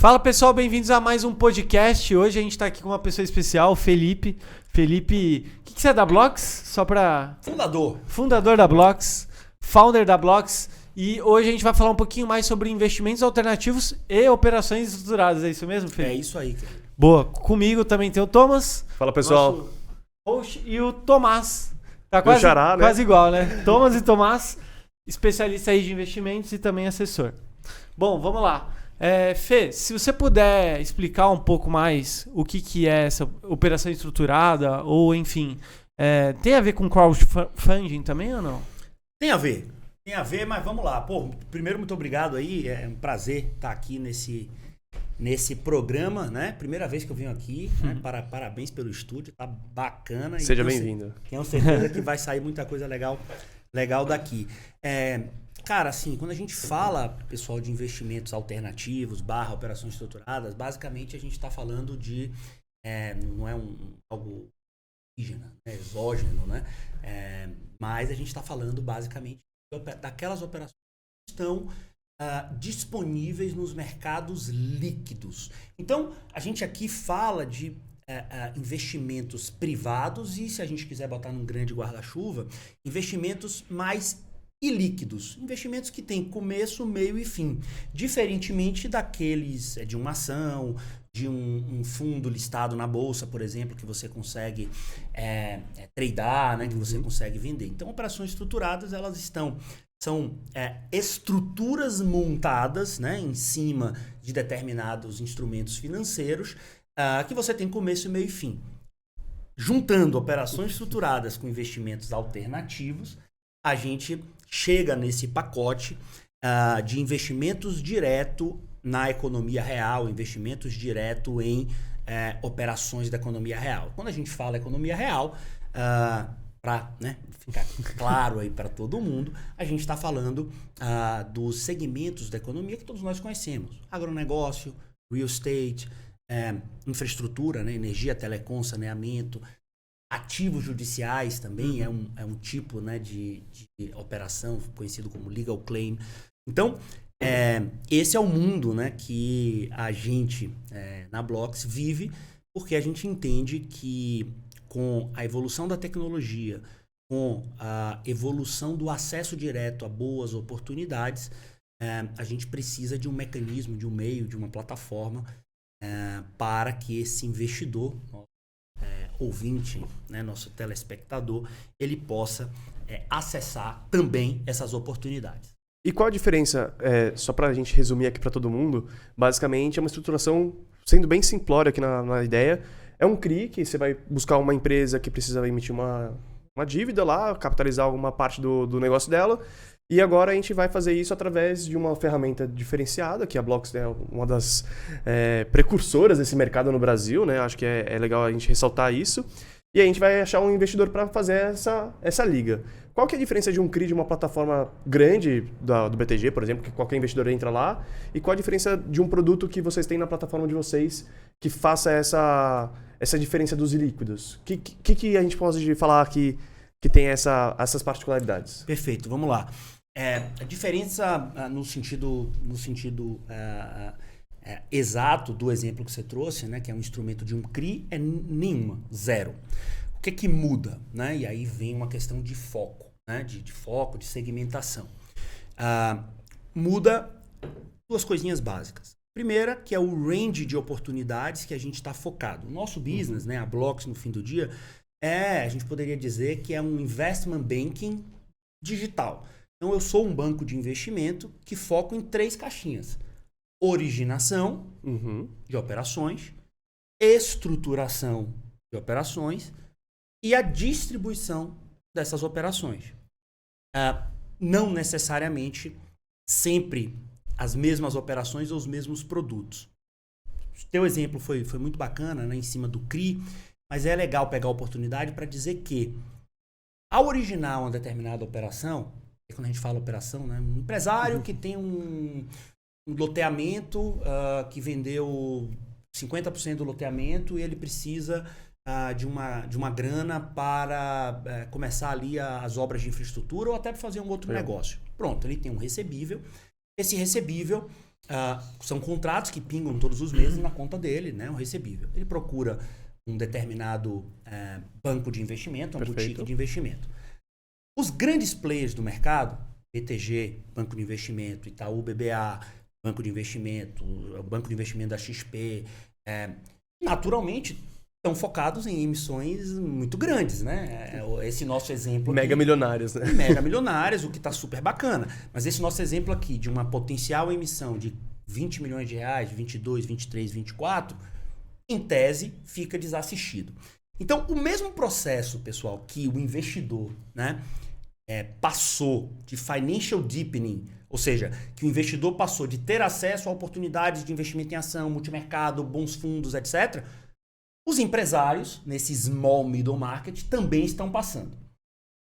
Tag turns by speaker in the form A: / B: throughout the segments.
A: Fala pessoal, bem-vindos a mais um podcast. Hoje a gente tá aqui com uma pessoa especial, o Felipe. Felipe, o que você é da Blox? Só pra... Fundador da Blox, founder da Blox. E hoje a gente vai falar um pouquinho mais sobre investimentos alternativos e operações estruturadas. É isso mesmo, Felipe?
B: É isso aí, cara.
A: Boa. Comigo também tem o Thomas.
C: Fala, pessoal.
A: Host, e o Tomás. Tá
C: Meu xará, né?
A: quase igual, né? Thomas e Tomás, especialista aí de investimentos e também assessor. Bom, vamos lá. Fê, se você puder explicar um pouco mais o que é essa operação estruturada, ou enfim, tem a ver com crowdfunding também ou não?
B: Tem a ver, mas vamos lá. Pô, primeiro, muito obrigado aí. É um prazer estar aqui nesse programa, né? Primeira vez que eu venho aqui, né? Parabéns pelo estúdio, tá bacana.
C: Seja bem-vindo.
B: Tenho certeza que vai sair muita coisa legal daqui. Cara, assim, quando a gente fala, pessoal, de investimentos alternativos, operações estruturadas, basicamente a gente está falando de, não é algo exógeno, né? Mas a gente está falando basicamente daquelas operações que estão disponíveis nos mercados líquidos. Então, a gente aqui fala de investimentos privados e, se a gente quiser botar num grande guarda-chuva, investimentos mais ilíquidos, investimentos que têm começo, meio e fim, diferentemente daqueles de uma ação, de um fundo listado na bolsa, por exemplo, que você consegue tradear, né, que você consegue vender. Então, operações estruturadas, elas são estruturas montadas, né, em cima de determinados instrumentos financeiros que você tem começo, meio e fim. Juntando operações estruturadas com investimentos alternativos, a gente chega nesse pacote de investimentos direto na economia real, investimentos direto em operações da economia real. Quando a gente fala economia real, para ficar claro aí para todo mundo, a gente está falando dos segmentos da economia que todos nós conhecemos. Agronegócio, real estate, infraestrutura, né, energia, telecom, saneamento, ativos judiciais também é um tipo, né, de operação conhecido como legal claim. Então, esse é o mundo, né, que a gente na Blox vive, porque a gente entende que com a evolução da tecnologia, com a evolução do acesso direto a boas oportunidades, a gente precisa de um mecanismo, de um meio, de uma plataforma para que esse investidor, ouvinte, né, nosso telespectador, ele possa acessar também essas oportunidades.
C: E qual a diferença, só para a gente resumir aqui para todo mundo, basicamente é uma estruturação, sendo bem simplória aqui na ideia, é um CRI, que você vai buscar uma empresa que precisa emitir uma dívida lá, capitalizar alguma parte do negócio dela, e agora a gente vai fazer isso através de uma ferramenta diferenciada, que a Blox é uma das precursoras desse mercado no Brasil, né? Acho que é legal a gente ressaltar isso. E a gente vai achar um investidor para fazer essa liga. Qual que é a diferença de um CRI de uma plataforma grande do BTG, por exemplo, que qualquer investidor entra lá, e qual a diferença de um produto que vocês têm na plataforma de vocês que faça essa diferença dos líquidos? O que a gente pode falar que tem essas particularidades?
B: Perfeito, vamos lá. A diferença no sentido exato do exemplo que você trouxe, né, que é um instrumento de um CRI, é nenhuma, zero. O que muda? Né? E aí vem uma questão de foco, né, de foco, de segmentação. Muda duas coisinhas básicas. Primeira, que é o range de oportunidades que a gente está focado. O nosso business, né, a Blox, no fim do dia, a gente poderia dizer que é um investment banking digital. Então, eu sou um banco de investimento que foco em 3 caixinhas. Originação de operações, estruturação de operações e a distribuição dessas operações. Não necessariamente sempre as mesmas operações ou os mesmos produtos. O teu exemplo foi muito bacana, né, em cima do CRI, mas é legal pegar a oportunidade para dizer que, ao originar uma determinada operação, quando a gente fala operação, né, um empresário que tem um loteamento que vendeu 50% do loteamento e ele precisa de uma grana para começar ali as obras de infraestrutura ou até para fazer um outro negócio. Pronto, ele tem um recebível. Esse recebível, são contratos que pingam todos os meses na conta dele, né, um recebível. Ele procura um determinado banco de investimento, uma boutique de investimento. Os grandes players do mercado, BTG, Banco de Investimento, Itaú BBA, Banco de Investimento, o Banco de Investimento da XP, naturalmente estão focados em emissões muito grandes, né? Esse nosso exemplo aqui,
C: mega milionários, né?
B: Mega milionários, o que está super bacana. Mas esse nosso exemplo aqui de uma potencial emissão de 20 milhões de reais, 22, 23, 24, em tese, fica desassistido. Então, o mesmo processo, pessoal, que o investidor, né, passou de financial deepening, ou seja, que o investidor passou de ter acesso a oportunidades de investimento em ação, multimercado, bons fundos, etc., os empresários, nesse small middle market, também estão passando.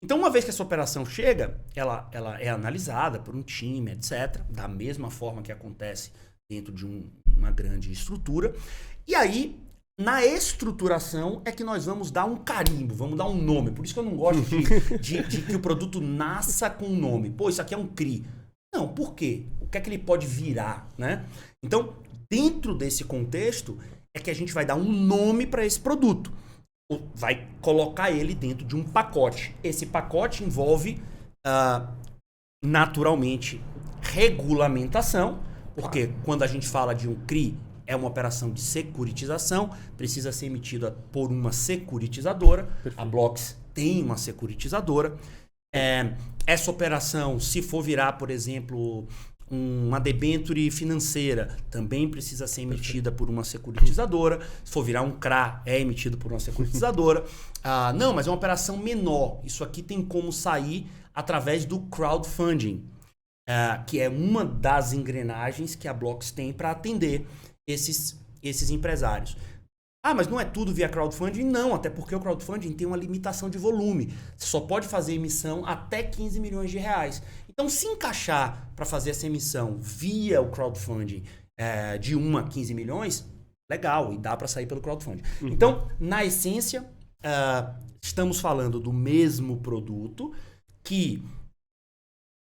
B: Então, uma vez que essa operação chega, ela é analisada por um time, etc., da mesma forma que acontece dentro de uma grande estrutura. E aí, na estruturação, é que nós vamos dar um carimbo, vamos dar um nome. Por isso que eu não gosto de que o produto nasça com um nome. Pô, isso aqui é um CRI. Não, por quê? O que é que ele pode virar, né? Então, dentro desse contexto, é que a gente vai dar um nome para esse produto. Vai colocar ele dentro de um pacote. Esse pacote envolve, naturalmente, regulamentação, porque quando a gente fala de um CRI, é uma operação de securitização, precisa ser emitida por uma securitizadora. Perfeito. A Blocks tem uma securitizadora. Essa operação, se for virar, por exemplo, uma debênture financeira, também precisa ser emitida por uma securitizadora. Se for virar um CRA, é emitido por uma securitizadora. Não, mas é uma operação menor. Isso aqui tem como sair através do crowdfunding, que é uma das engrenagens que a Blocks tem para atender esses empresários. Mas não é tudo via crowdfunding? Não, até porque o crowdfunding tem uma limitação de volume. Você só pode fazer emissão até 15 milhões de reais. Então, se encaixar para fazer essa emissão via o crowdfunding de 1 a 15 milhões, legal, e dá para sair pelo crowdfunding. Uhum. Então, na essência, estamos falando do mesmo produto que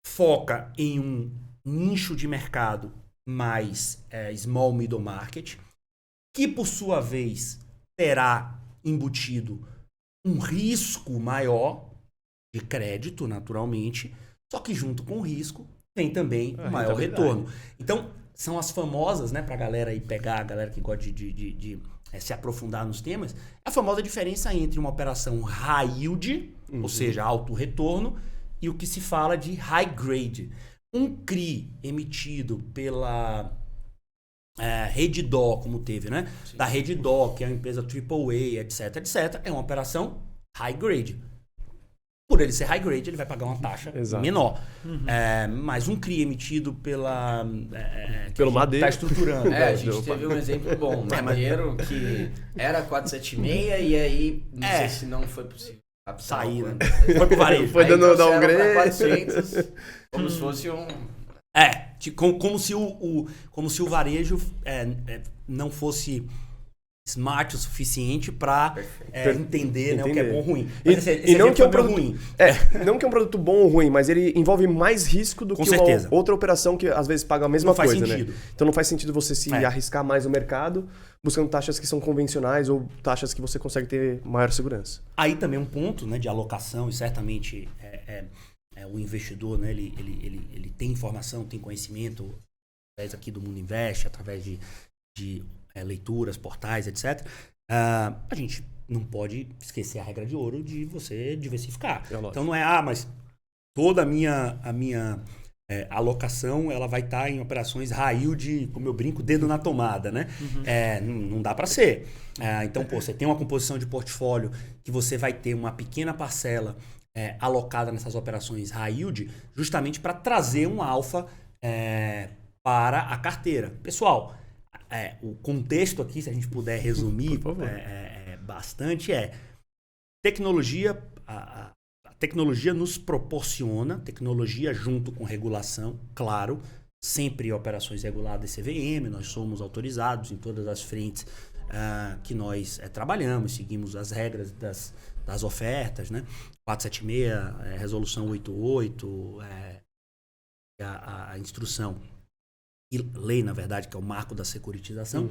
B: foca em um nicho de mercado mais small middle market, que por sua vez terá embutido um risco maior de crédito, naturalmente, só que junto com o risco tem também um maior retorno. Então, são as famosas, né, pra galera aí pegar, a galera que gosta de se aprofundar nos temas, a famosa diferença entre uma operação high yield, ou seja, alto retorno, e o que se fala de high grade. Um CRI emitido pela Redditor, como teve, né? Sim. Da Redditor, que é uma empresa AAA, etc, etc, é uma operação high grade. Por ele ser high grade, ele vai pagar uma taxa menor. Uhum. Mas um CRI emitido pelo
C: Madeiro.
B: Está estruturando.
D: A gente teve um exemplo bom. Madeiro, que era 476 e aí, não sei se não foi possível
B: sair, né? Foi pro varejo.
C: Foi dando downgrade.
D: Para 400, como se fosse um...
B: Como se o varejo não fosse smart o suficiente para entender, né, o que é bom ou ruim. Mas
C: e não que é um produto ruim. Não que é um produto bom ou ruim, mas ele envolve mais risco do que uma outra operação que às vezes paga a mesma coisa, né? Então não faz sentido você se arriscar mais no mercado buscando taxas que são convencionais ou taxas que você consegue ter maior segurança.
B: Aí também um ponto, né, de alocação, e certamente o investidor, né, ele tem informação, tem conhecimento através aqui do Mundo Invest, através de leituras, portais, etc. A gente não pode esquecer a regra de ouro de você diversificar. Então não é, mas toda a minha alocação ela vai estar em operações high yield, como eu brinco, dedo na tomada, né? Não dá para ser. Então, você tem uma composição de portfólio que você vai ter uma pequena parcela alocada nessas operações high yield, justamente para trazer um alfa para a carteira. Pessoal, o contexto aqui, se a gente puder resumir bastante, tecnologia. A tecnologia nos proporciona, tecnologia junto com regulação, claro, sempre operações reguladas CVM, nós somos autorizados em todas as frentes que nós trabalhamos, seguimos as regras das ofertas, né? 476, resolução 88, a instrução lei, na verdade, que é o marco da securitização.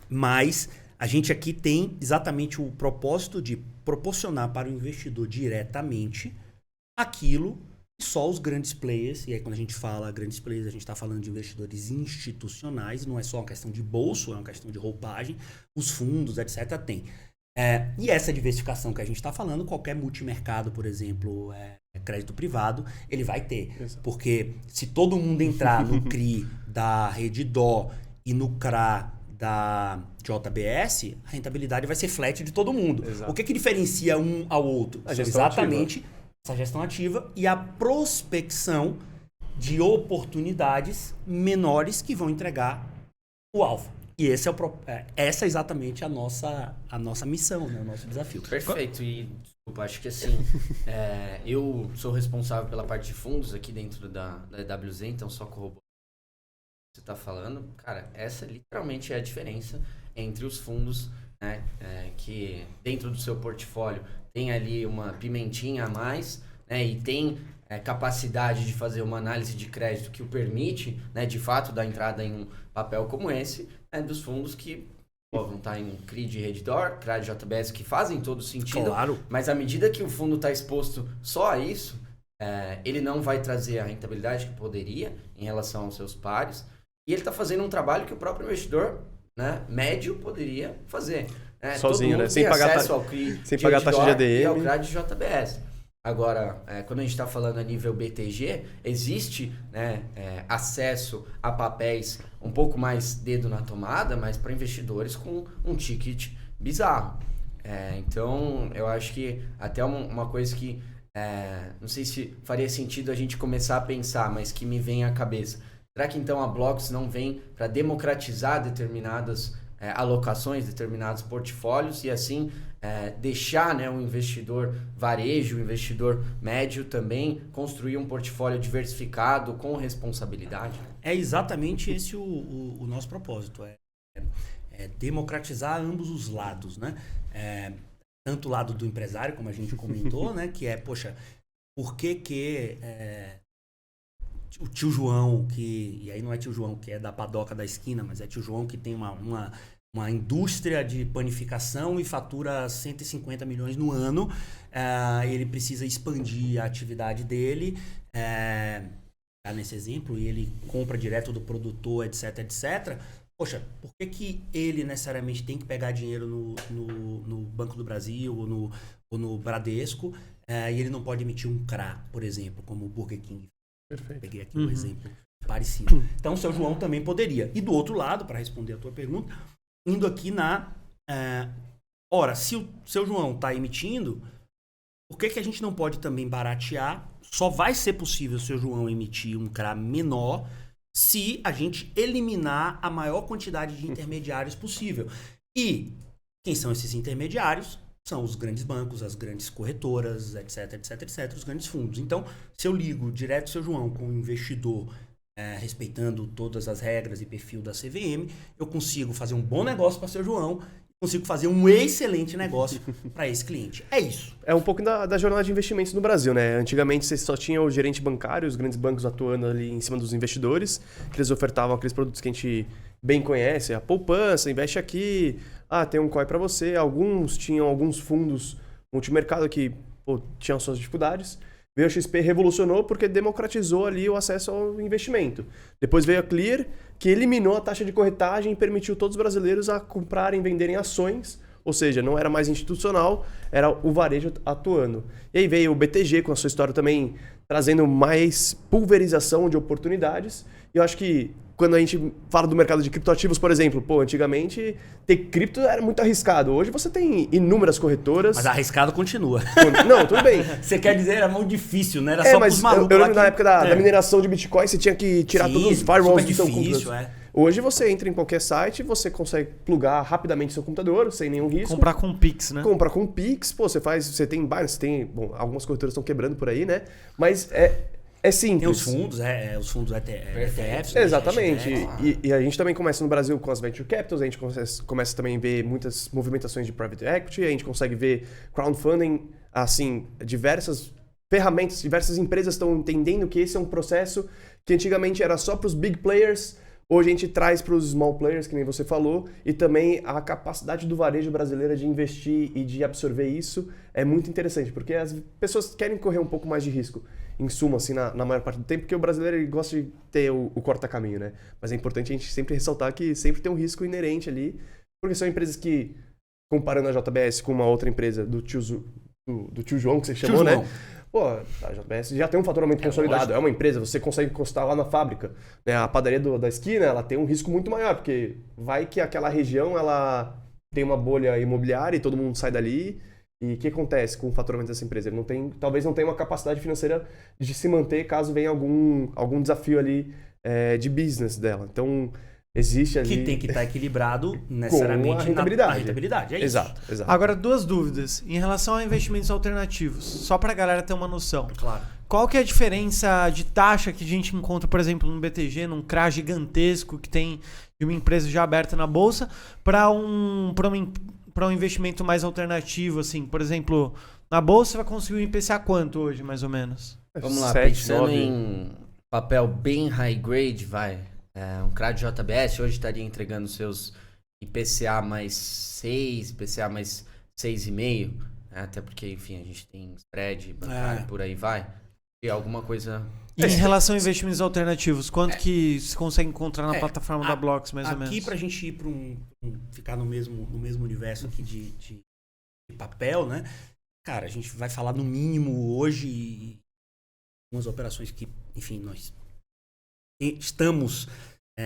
B: Mas a gente aqui tem exatamente o propósito de proporcionar para o investidor diretamente aquilo que só os grandes players, e aí quando a gente fala grandes players, a gente está falando de investidores institucionais, não é só uma questão de bolso, é uma questão de roupagem, os fundos, etc. tem. E essa diversificação que a gente está falando, qualquer multimercado, por exemplo, crédito privado, ele vai ter.
C: Exato.
B: Porque se todo mundo entrar no CRI da Rede Dó e no CRA da JBS, a rentabilidade vai ser flat de todo mundo.
C: Exato.
B: O que diferencia um ao outro?
C: A gestão
B: exatamente essa gestão ativa e a prospecção de oportunidades menores que vão entregar o alvo. E essa é exatamente a nossa missão, né? O nosso desafio.
D: Perfeito. E, desculpa, acho que assim, eu sou responsável pela parte de fundos aqui dentro da EWZ, então só corroborando o que você está falando. Cara, essa literalmente é a diferença entre os fundos, né, que dentro do seu portfólio tem ali uma pimentinha a mais, né, e tem capacidade de fazer uma análise de crédito que o permite, né, de fato, dar entrada em um papel como esse, dos fundos que vão estar em CRI de Redditor, CRA de JBS, que fazem todo sentido.
B: Claro.
D: Mas à medida que o fundo está exposto só a isso, ele não vai trazer a rentabilidade que poderia em relação aos seus pares. E ele está fazendo um trabalho que o próprio investidor, né, médio poderia fazer.
C: Sozinho, né? Sem pagar
D: acesso ao CRI
C: sem pagar taxa de ADM.
D: E ao CRA de JBS. Agora, quando a gente está falando a nível BTG, existe, né, acesso a papéis um pouco mais dedo na tomada, mas para investidores com um ticket bizarro. Então, eu acho que até uma coisa que não sei se faria sentido a gente começar a pensar, mas que me vem à cabeça. Será que então a Blocks não vem para democratizar determinadas alocações, determinados portfólios e assim deixar, né, o investidor varejo, o investidor médio também construir um portfólio diversificado com responsabilidade?
B: É exatamente esse o nosso propósito. É democratizar ambos os lados, né? Tanto o lado do empresário, como a gente comentou, né? Que poxa, por que o tio João, e aí não é tio João que é da padoca da esquina, mas é tio João que tem uma indústria de panificação e fatura 150 milhões no ano, ele precisa expandir a atividade dele, nesse exemplo, e ele compra direto do produtor, etc, etc. Poxa, por que ele necessariamente tem que pegar dinheiro no Banco do Brasil ou no Bradesco, e ele não pode emitir um CRA, por exemplo, como o Burger King?
C: Perfeito.
B: Peguei aqui um exemplo parecido. Então, o seu João também poderia. E do outro lado, para responder a tua pergunta, indo aqui ora, se o seu João está emitindo, por que a gente não pode também baratear? Só vai ser possível o seu João emitir um CRA menor se a gente eliminar a maior quantidade de intermediários possível. E quem são esses intermediários? São os grandes bancos, as grandes corretoras, etc, etc, etc, os grandes fundos. Então, se eu ligo direto o seu João com o investidor, respeitando todas as regras e perfil da CVM, eu consigo fazer um bom negócio para o seu João, consigo fazer um excelente negócio para esse cliente. É isso.
C: É um pouco da jornada de investimentos no Brasil, né? Antigamente você só tinha o gerente bancário, os grandes bancos atuando ali em cima dos investidores, que eles ofertavam aqueles produtos que a gente bem conhece, a poupança, investe aqui, tem um COI para você. Alguns tinham alguns fundos multimercado que tinham suas dificuldades. Veio a XP, revolucionou porque democratizou ali o acesso ao investimento. Depois veio a Clear, que eliminou a taxa de corretagem e permitiu todos os brasileiros a comprarem e venderem ações, ou seja, não era mais institucional, era o varejo atuando. E aí veio o BTG com a sua história também trazendo mais pulverização de oportunidades. E eu acho que quando a gente fala do mercado de criptoativos, por exemplo, antigamente ter cripto era muito arriscado. Hoje você tem inúmeras corretoras.
B: Mas arriscado continua.
C: Não, tudo bem.
B: Você quer dizer, era muito difícil, né? Era só pros malucos.
C: Eu lembro na época da mineração de Bitcoin, você tinha que tirar todos os firewalls do seu computador. Hoje você entra em qualquer site, você consegue plugar rapidamente seu computador, sem nenhum risco.
A: Comprar com Pix, né?
C: Comprar com Pix, você tem Binance, algumas corretoras estão quebrando por aí, né? Mas é simples.
B: Tem os fundos ETFs.
C: Exatamente. E a gente também começa no Brasil com as Venture Capitals, a gente começa também a ver muitas movimentações de Private Equity, a gente consegue ver crowdfunding, assim, diversas ferramentas, diversas empresas estão entendendo que esse é um processo que antigamente era só para os big players, hoje a gente traz para os small players, que nem você falou, e também a capacidade do varejo brasileiro de investir e de absorver isso é muito interessante, porque as pessoas querem correr um pouco mais de risco, em suma, assim, na maior parte do tempo, porque o brasileiro ele gosta de ter o corta-caminho, né? Mas é importante a gente sempre ressaltar que sempre tem um risco inerente ali, porque são empresas que, comparando a JBS com uma outra empresa do tio João, que você chamou, né? Pô, a JBS já tem um faturamento consolidado, lógico. É uma empresa, você consegue encostar lá na fábrica. Né? A padaria da esquina, ela tem um risco muito maior, porque vai que aquela região, ela tem uma bolha imobiliária e todo mundo sai dali. E o que acontece com o faturamento dessa empresa? Ele talvez não tenha uma capacidade financeira de se manter caso venha algum desafio ali de business dela. Então, existe ali...
B: Que tem que estar equilibrado necessariamente
C: com a rentabilidade.
B: Na rentabilidade, é isso.
C: Exato.
A: Agora, 2 dúvidas. Em relação a investimentos alternativos, só pra galera ter uma noção.
B: Claro.
A: Qual que é a diferença de taxa que a gente encontra, por exemplo, no BTG, num CRA gigantesco que tem de uma empresa já aberta na bolsa, para um investimento mais alternativo, assim? Por exemplo, na bolsa você vai conseguir um IPCA quanto hoje, mais ou menos?
D: Vamos lá,
C: 7,
D: pensando
C: 9.
D: em papel bem high grade, um CRA de JBS hoje estaria entregando seus IPCA mais 6, IPCA mais 6,5, até porque, enfim, a gente tem spread bancário, por aí vai. E alguma coisa...
A: E em relação a investimentos alternativos, quanto que se consegue encontrar na plataforma da Blocks, mais ou menos?
B: Aqui, pra gente ir para ficar no mesmo universo aqui de papel, né? Cara, a gente vai falar no mínimo hoje umas operações que, enfim, nós estamos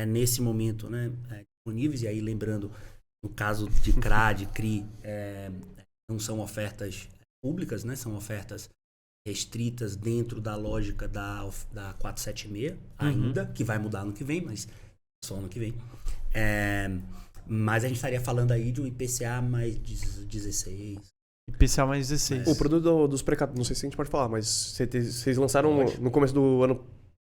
B: nesse momento, né, disponíveis. E aí, lembrando, no caso de CRA, de CRI, não são ofertas públicas, né? São ofertas restritas dentro da lógica da 476 ainda, que vai mudar no que vem, mas só no que vem. Mas a gente estaria falando aí de um IPCA mais 16.
A: IPCA mais 16.
C: O produto dos precatórios, não sei se a gente pode falar, mas vocês lançaram no começo do ano,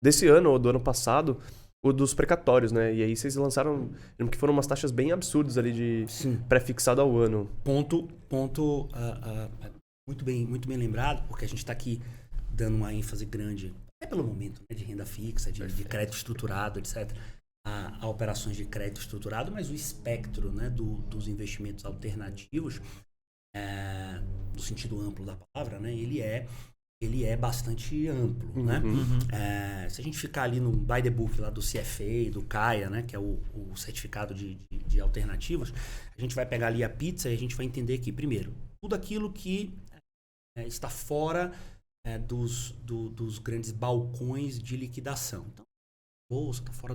C: desse ano ou do ano passado, o dos precatórios, né? E aí vocês lançaram, que foram umas taxas bem absurdas ali de pré-fixado ao ano.
B: Ponto muito bem lembrado, porque a gente está aqui dando uma ênfase grande, pelo momento, né, de renda fixa, de crédito estruturado, etc., a operações de crédito estruturado, mas o espectro, né, dos investimentos alternativos, no sentido amplo da palavra, né, ele é bastante amplo, né? Se a gente ficar ali no by the book lá do CFA, do CAIA, né, que é o certificado de alternativos, a gente vai pegar ali a pizza e a gente vai entender que, primeiro, tudo aquilo que está fora dos grandes balcões de liquidação. Então, a bolsa está fora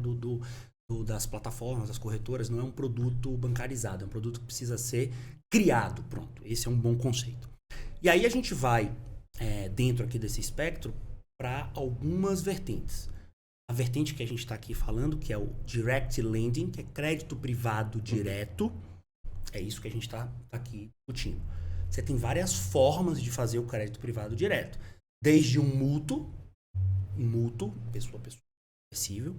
B: das plataformas, das corretoras, não é um produto bancarizado, é um produto que precisa ser criado. Pronto, esse é um bom conceito. E aí a gente vai, dentro aqui desse espectro, para algumas vertentes. A vertente que a gente está aqui falando, que é o Direct Lending, que é crédito privado direto, é isso que a gente está aqui discutindo. Você tem várias formas de fazer o crédito privado direto. Desde um mútuo, pessoa acessível,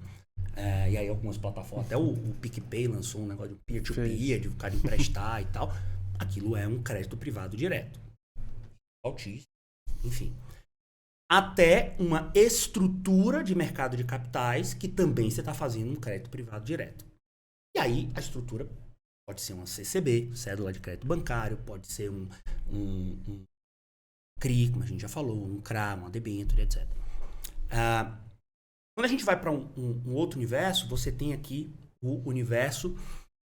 B: e aí algumas plataformas, até o PicPay lançou um negócio de peer-to-peer, de o cara emprestar e tal. Aquilo é um crédito privado direto. Altíssimo, enfim. Até uma estrutura de mercado de capitais que também você está fazendo um crédito privado direto. E aí a estrutura pode ser uma CCB, cédula de crédito bancário, pode ser um CRI, como a gente já falou, um CRA, uma debênture, etc. Quando a gente vai para um outro universo, você tem aqui o universo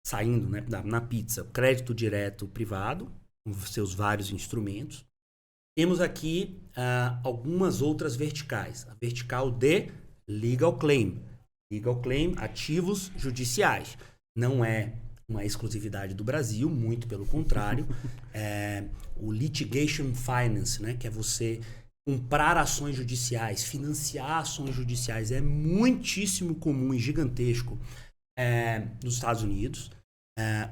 B: saindo, né, na pizza, crédito direto privado, com seus vários instrumentos. Temos aqui algumas outras verticais. A vertical de legal claim. Legal claim, ativos judiciais. Não é uma exclusividade do Brasil, muito pelo contrário. O litigation finance, né, que é você comprar ações judiciais, financiar ações judiciais, é muitíssimo comum e gigantesco nos Estados Unidos.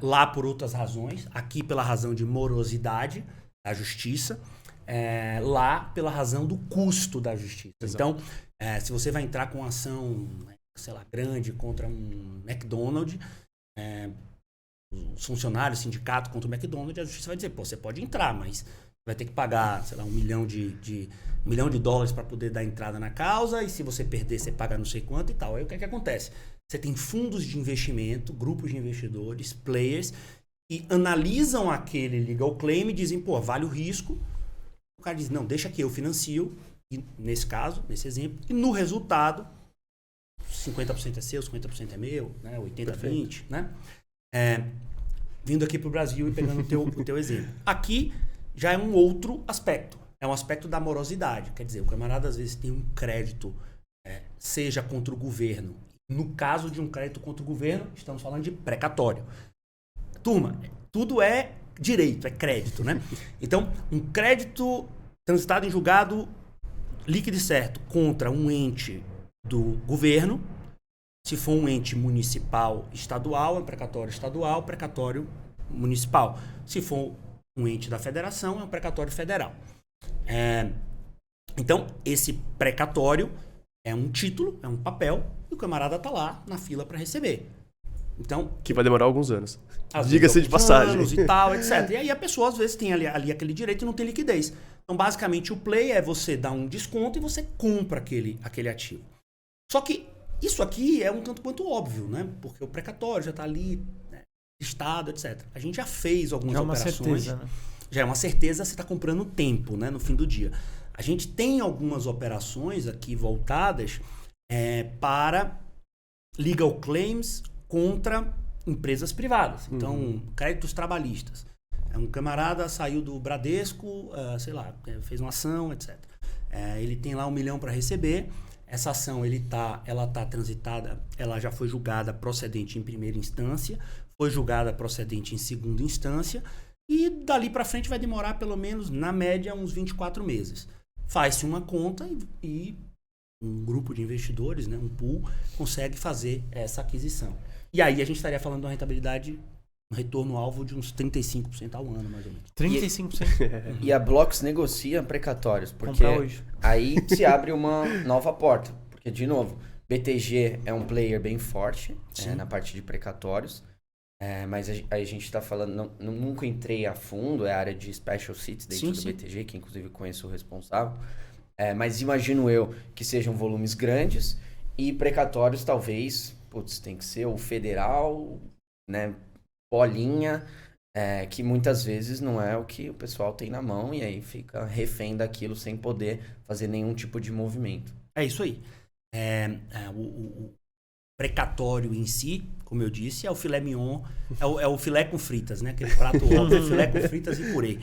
B: Lá por outras razões, aqui pela razão de morosidade da justiça, lá pela razão do custo da justiça. Exato. Então, se você vai entrar com uma ação, sei lá, grande contra um McDonald's, os funcionários, sindicato contra o McDonald's, a justiça vai dizer, pô, você pode entrar, mas vai ter que pagar, sei lá, $1 milhão para poder dar entrada na causa, e se você perder, você paga não sei quanto e tal. Aí o que é que acontece? Você tem fundos de investimento, grupos de investidores, players, que analisam aquele legal claim e dizem, pô, vale o risco. O cara diz, não, deixa que eu financio, e nesse caso, nesse exemplo, e no resultado, 50% é seu, 50% é meu, né? 80-20, né? Vindo aqui para o Brasil e pegando o teu exemplo. Aqui já é um outro aspecto. É um aspecto da morosidade. Quer dizer, o camarada às vezes tem um crédito, seja contra o governo. No caso de um crédito contra o governo, estamos falando de precatório. Turma, tudo é direito, é crédito, né? Então, um crédito transitado em julgado líquido e certo contra um ente do governo, se for um ente municipal estadual, é um precatório estadual, precatório municipal. Se for um ente da federação, é um precatório federal. Então, esse precatório é um título, é um papel, e o camarada está lá na fila para receber. Então,
C: que vai demorar alguns anos. Diga-se de passagem.
B: Anos e tal, etc. E aí a pessoa, às vezes, tem ali aquele direito e não tem liquidez. Então, basicamente, o play é você dar um desconto e você compra aquele ativo. Só que isso aqui é um tanto quanto óbvio, né? Porque o precatório já está ali, né, listado, etc. A gente já fez algumas operações. Já é uma certeza, né? Já é uma certeza, você está comprando tempo, né? No fim do dia. A gente tem algumas operações aqui voltadas para legal claims contra empresas privadas. Então, créditos trabalhistas. Um camarada saiu do Bradesco, sei lá, fez uma ação, etc. Ele tem lá $1 milhão para receber. Essa ação, ela tá transitada, ela já foi julgada procedente em primeira instância, foi julgada procedente em segunda instância, e dali para frente vai demorar pelo menos, na média, uns 24 meses. Faz-se uma conta e um grupo de investidores, né, um pool, consegue fazer essa aquisição. E aí a gente estaria falando de uma rentabilidade, um retorno-alvo de uns 35% ao ano, mais ou menos.
A: 35%?
D: E a Blocks negocia precatórios, porque aí se abre uma nova porta. Porque, de novo, BTG é um player bem forte na parte de precatórios, mas aí a gente está falando, nunca entrei a fundo, é a área de special seats dentro do BTG, que inclusive conheço o responsável, mas imagino eu que sejam volumes grandes e precatórios talvez, tem que ser o federal, né, bolinha, que muitas vezes não é o que o pessoal tem na mão e aí fica refém daquilo sem poder fazer nenhum tipo de movimento.
B: É isso aí. O precatório em si, como eu disse, é o filé mignon, é o filé com fritas, né? Aquele prato óbvio, filé com fritas e purê.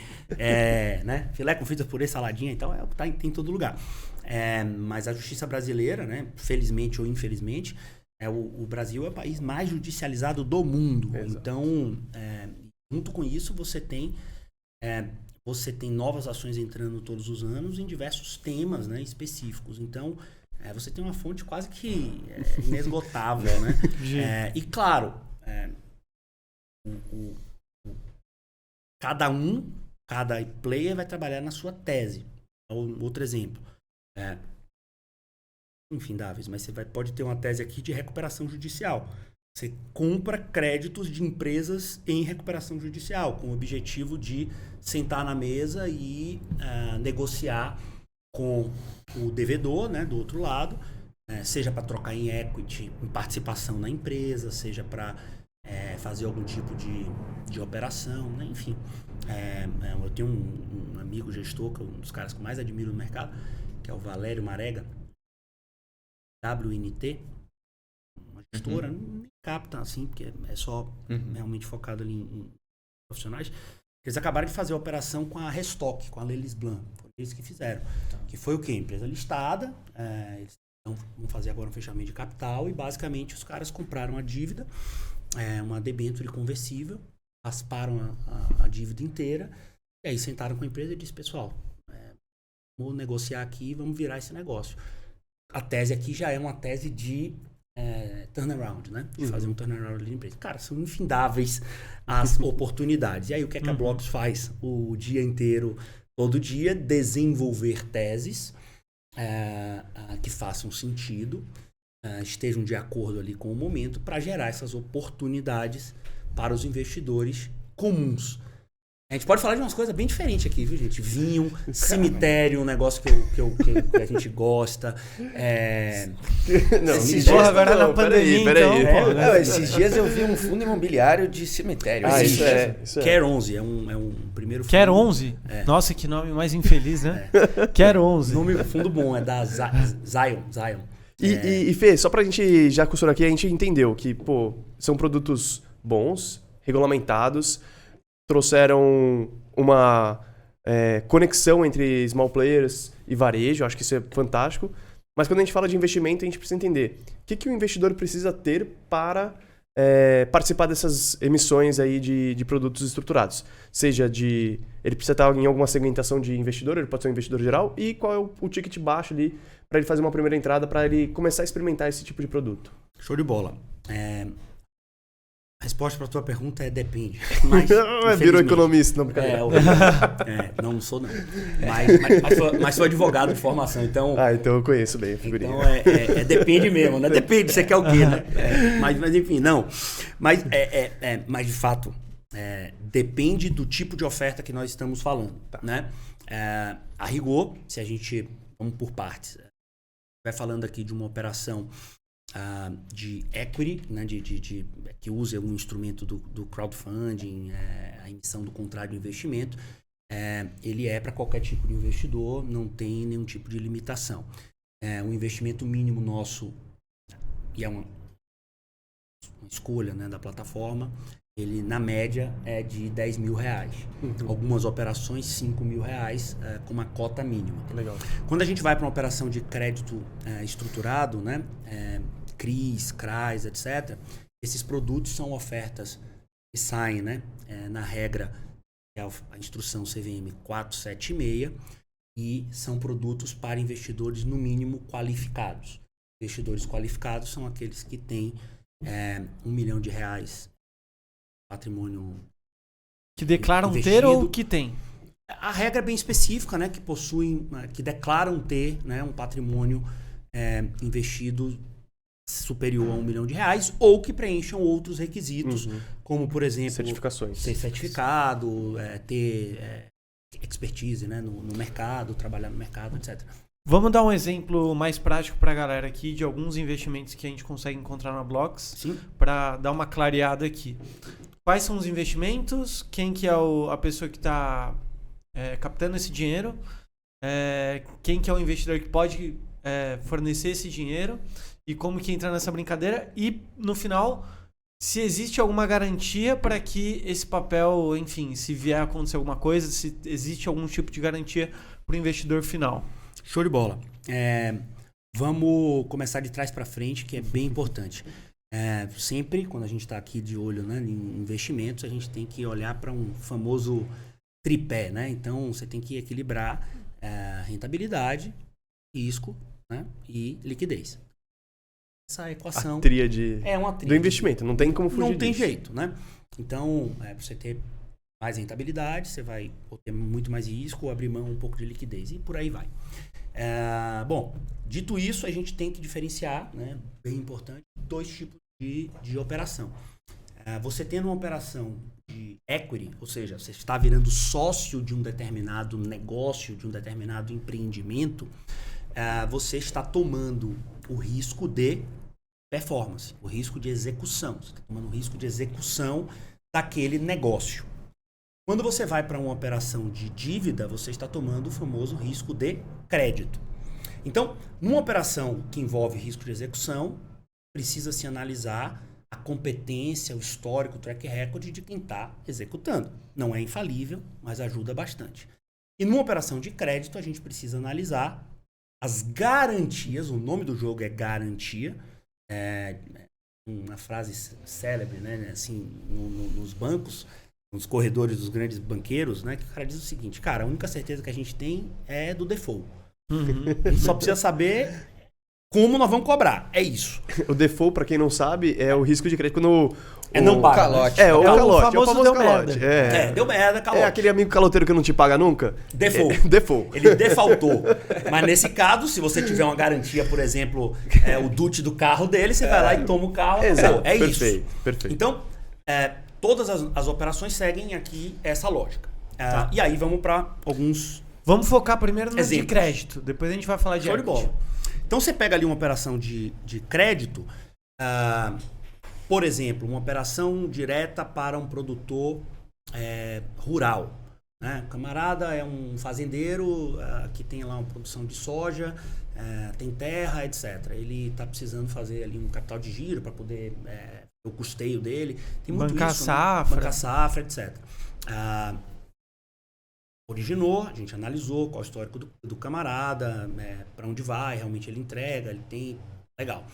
B: Né? Filé com fritas, purê, saladinha e tal, tá em todo lugar. Mas a justiça brasileira, né, felizmente ou infelizmente, o Brasil é o país mais judicializado do mundo. Exato. Então, junto com isso, você tem novas ações entrando todos os anos em diversos temas, né, específicos. Então, você tem uma fonte quase que inesgotável, né? E claro, cada player vai trabalhar na sua tese. Outro exemplo. Infindáveis, mas você pode ter uma tese aqui de recuperação judicial. Você compra créditos de empresas em recuperação judicial, com o objetivo de sentar na mesa e negociar com o devedor, né, do outro lado, seja para trocar em equity, em participação na empresa, seja para fazer algum tipo de operação, né? Enfim. Eu tenho um amigo gestor, que é um dos caras que eu mais admiro no mercado, que é o Valério Marega, WNT, uma gestora, não me capta assim, porque é só realmente focado ali em profissionais. Eles acabaram de fazer a operação com a Restock, com a Lelis Blanc. Foi eles que fizeram. Que foi o quê? Empresa listada, eles vão fazer agora um fechamento de capital e basicamente os caras compraram a dívida, uma debênture conversível, rasparam a dívida inteira e aí sentaram com a empresa e disse, pessoal, vamos negociar aqui e vamos virar esse negócio. A tese aqui já é uma tese de turnaround, né? De fazer um turnaround ali na empresa. Cara, são infindáveis as oportunidades. E aí, o que é que a Blocks faz? O dia inteiro, todo dia, desenvolver teses que façam sentido, estejam de acordo ali com o momento, para gerar essas oportunidades para os investidores comuns. A gente pode falar de umas coisas bem diferentes aqui, viu, gente? Vinho, cemitério, um negócio que a gente gosta.
D: Esses
A: dias, agora na pandemia,
D: esses dias eu vi um fundo imobiliário de cemitério.
C: Isso é.
B: Care 11, é um primeiro fundo.
A: Care 11? Nossa, que nome mais infeliz, né? Care 11.
B: Nome fundo bom, é da Zion.
C: E Fê, só pra gente já costurar aqui, a gente entendeu que, pô, são produtos bons, regulamentados, trouxeram uma conexão entre small players e varejo, acho que isso é fantástico. Mas quando a gente fala de investimento, a gente precisa entender o que o investidor precisa ter para participar dessas emissões aí de produtos estruturados. Seja ele precisa estar em alguma segmentação de investidor, ele pode ser um investidor geral, e qual é o ticket baixo ali para ele fazer uma primeira entrada, para ele começar a experimentar esse tipo de produto.
B: Show de bola. A resposta para a tua pergunta é depende.
C: Virou economista, não brincadeira.
B: Não sou não. Mas sou advogado de formação, então...
C: Então eu conheço bem a figurinha.
B: Então depende mesmo, né? Depende, você quer o quê, né? Mas enfim, não. Mas de fato, depende do tipo de oferta que nós estamos falando, né? A rigor, se a gente... Vamos por partes. Vai falando aqui de uma operação... de equity, né, que usa um instrumento do crowdfunding, a emissão do contrato de investimento, ele para qualquer tipo de investidor, não tem nenhum tipo de limitação. O investimento mínimo nosso, e é uma escolha, né, da plataforma, ele na média é de R$10 mil. Algumas operações R$5 mil com uma cota mínima.
C: Legal.
B: Quando a gente vai para uma operação de crédito estruturado, né, CRIs, CRAs, etc., esses produtos são ofertas que saem, né, na regra, é a instrução CVM 476, e são produtos para investidores, no mínimo, qualificados. Investidores qualificados são aqueles que têm R$1 milhão patrimônio
A: que declaram
B: investido.
A: Ter ou que tem?
B: A regra é bem específica, né, que declaram ter, né, um patrimônio investido superior a R$1 milhão, ou que preencham outros requisitos, como, por exemplo,
C: certificações.
B: Ser certificado, ter expertise, né, no mercado, trabalhar no mercado, etc.
A: Vamos dar um exemplo mais prático para a galera aqui de alguns investimentos que a gente consegue encontrar na Blocks, para dar uma clareada aqui. Quais são os investimentos? Quem que é a pessoa que está captando esse dinheiro? Quem que é o investidor que pode fornecer esse dinheiro? E como que entra nessa brincadeira? E, no final, se existe alguma garantia para que esse papel, enfim, se vier a acontecer alguma coisa, se existe algum tipo de garantia para o investidor final.
B: Show de bola. Vamos começar de trás para frente, que é bem importante. Sempre, quando a gente está aqui de olho, né, em investimentos, a gente tem que olhar para um famoso tripé, né? Então, você tem que equilibrar rentabilidade, risco, né, e liquidez. Essa equação...
C: A tríade
B: é uma tríade
C: do investimento, não tem como fugir
B: Não tem
C: disso.
B: jeito, né? Então, para você ter mais rentabilidade, você vai ter muito mais risco ou abrir mão um pouco de liquidez, e por aí vai. Bom, dito isso, a gente tem que diferenciar, né, bem importante, dois tipos de operação. Você tendo uma operação de equity, ou seja, você está virando sócio de um determinado negócio, de um determinado empreendimento, você está tomando o risco de performance, o risco de execução. Você está tomando o risco de execução daquele negócio. Quando você vai para uma operação de dívida, você está tomando o famoso risco de crédito. Então, numa operação que envolve risco de execução, precisa se analisar a competência, o histórico, o track record de quem está executando. Não é infalível, mas ajuda bastante. E numa operação de crédito, a gente precisa analisar as garantias, o nome do jogo é garantia, uma frase célebre, né, assim, nos bancos, nos corredores dos grandes banqueiros, né, que o cara diz o seguinte: cara, a única certeza que a gente tem é do default. A gente só precisa saber como nós vamos cobrar. É isso.
C: O default, para quem não sabe, é o risco de crédito quando
B: não paga.
D: Calote.
C: O calote.
A: O famoso deu
C: calote.
A: merda.
B: Deu merda, calote.
C: É aquele amigo caloteiro que não te paga nunca?
B: Default.
C: Default.
B: Ele defaultou. Mas nesse caso, se você tiver uma garantia, por exemplo, o DUT do carro dele, você vai lá e toma o carro.
C: Exato.
B: É
C: Perfeito,
B: isso.
C: perfeito.
B: Então, todas as operações seguem aqui essa lógica.
A: Tá.
B: E aí vamos para alguns...
A: Vamos focar primeiro no de
B: exemplos.
A: crédito, depois a gente vai falar de
B: Show de
A: equity.
B: bola. Então você pega ali uma operação de crédito, por exemplo, uma operação direta para um produtor rural. Né? O camarada é um fazendeiro que tem lá uma produção de soja, tem terra, etc. Ele está precisando fazer ali um capital de giro para poder o custeio dele. Tem muito
A: Bancar
B: isso,
A: safra.
B: Bancar safra, etc. Originou, a gente analisou qual é o histórico do camarada, para onde vai, realmente ele entrega, ele tem... Legal.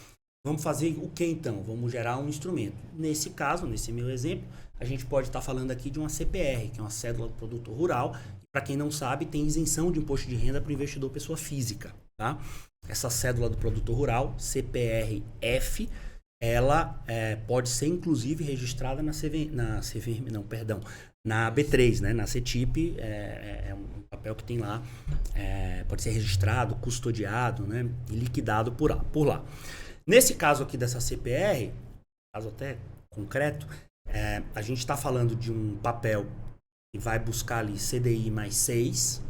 B: Vamos fazer o que então? Vamos gerar um instrumento. Nesse caso, nesse meu exemplo, a gente pode estar falando aqui de uma CPR, que é uma cédula do produtor rural. Para quem não sabe, tem isenção de imposto de renda para o investidor pessoa física. Tá? Essa cédula do produtor rural, CPR-F, ela pode ser inclusive registrada na B3, né? Na CETIP, é um papel que tem lá, pode ser registrado, custodiado, né? E liquidado por lá. Nesse caso aqui dessa CPR, caso até concreto, a gente está falando de um papel que vai buscar ali CDI mais 6,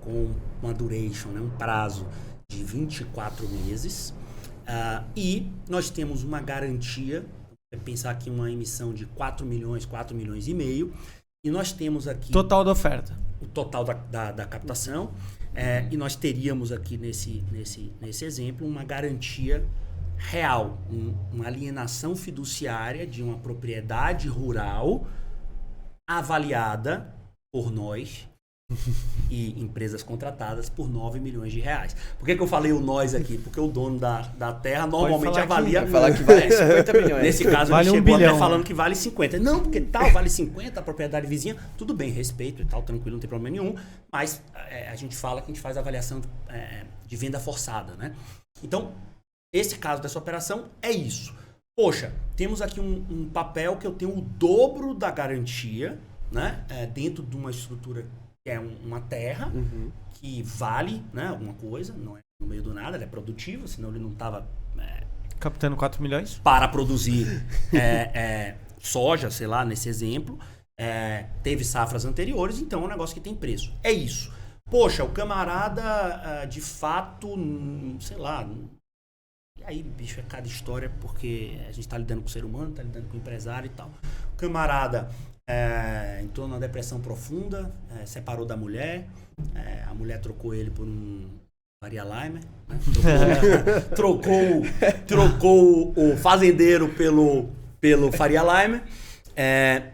B: com uma duration, né? Um prazo de 24 meses. E nós temos uma garantia, pensar aqui uma emissão de 4 milhões e meio, e nós temos aqui...
A: Total da oferta.
B: O total da captação, e nós teríamos aqui nesse exemplo uma garantia real, uma alienação fiduciária de uma propriedade rural avaliada por nós e empresas contratadas por 9 milhões de reais. Por que eu falei o nós aqui? Porque o dono da terra normalmente avalia...
D: Vai falar que vale 50 milhões.
B: Nesse caso,
A: vale
B: ele
A: $1
B: chegou
A: bilhão.
B: até falando que vale 50. Não, porque tal vale 50, a propriedade vizinha, tudo bem, respeito e tal, tranquilo, não tem problema nenhum, mas a gente fala que a gente faz avaliação de venda forçada, né? Então, esse caso dessa operação é isso. Poxa, temos aqui um papel que eu tenho o dobro da garantia, né? Dentro de uma estrutura que é uma terra, que vale, né, alguma coisa, não é no meio do nada, ele é produtivo, senão ele não estava...
A: Captando 4 milhões.
B: Para produzir soja, sei lá, nesse exemplo. Teve safras anteriores, então é um negócio que tem preço. É isso. Poxa, o camarada, de fato, sei lá... E aí, bicho, é cada história, porque a gente está lidando com o ser humano, está lidando com o empresário e tal. O camarada entrou numa depressão profunda, separou da mulher, a mulher trocou ele por um Faria Limer, né? trocou o fazendeiro pelo Faria Limer,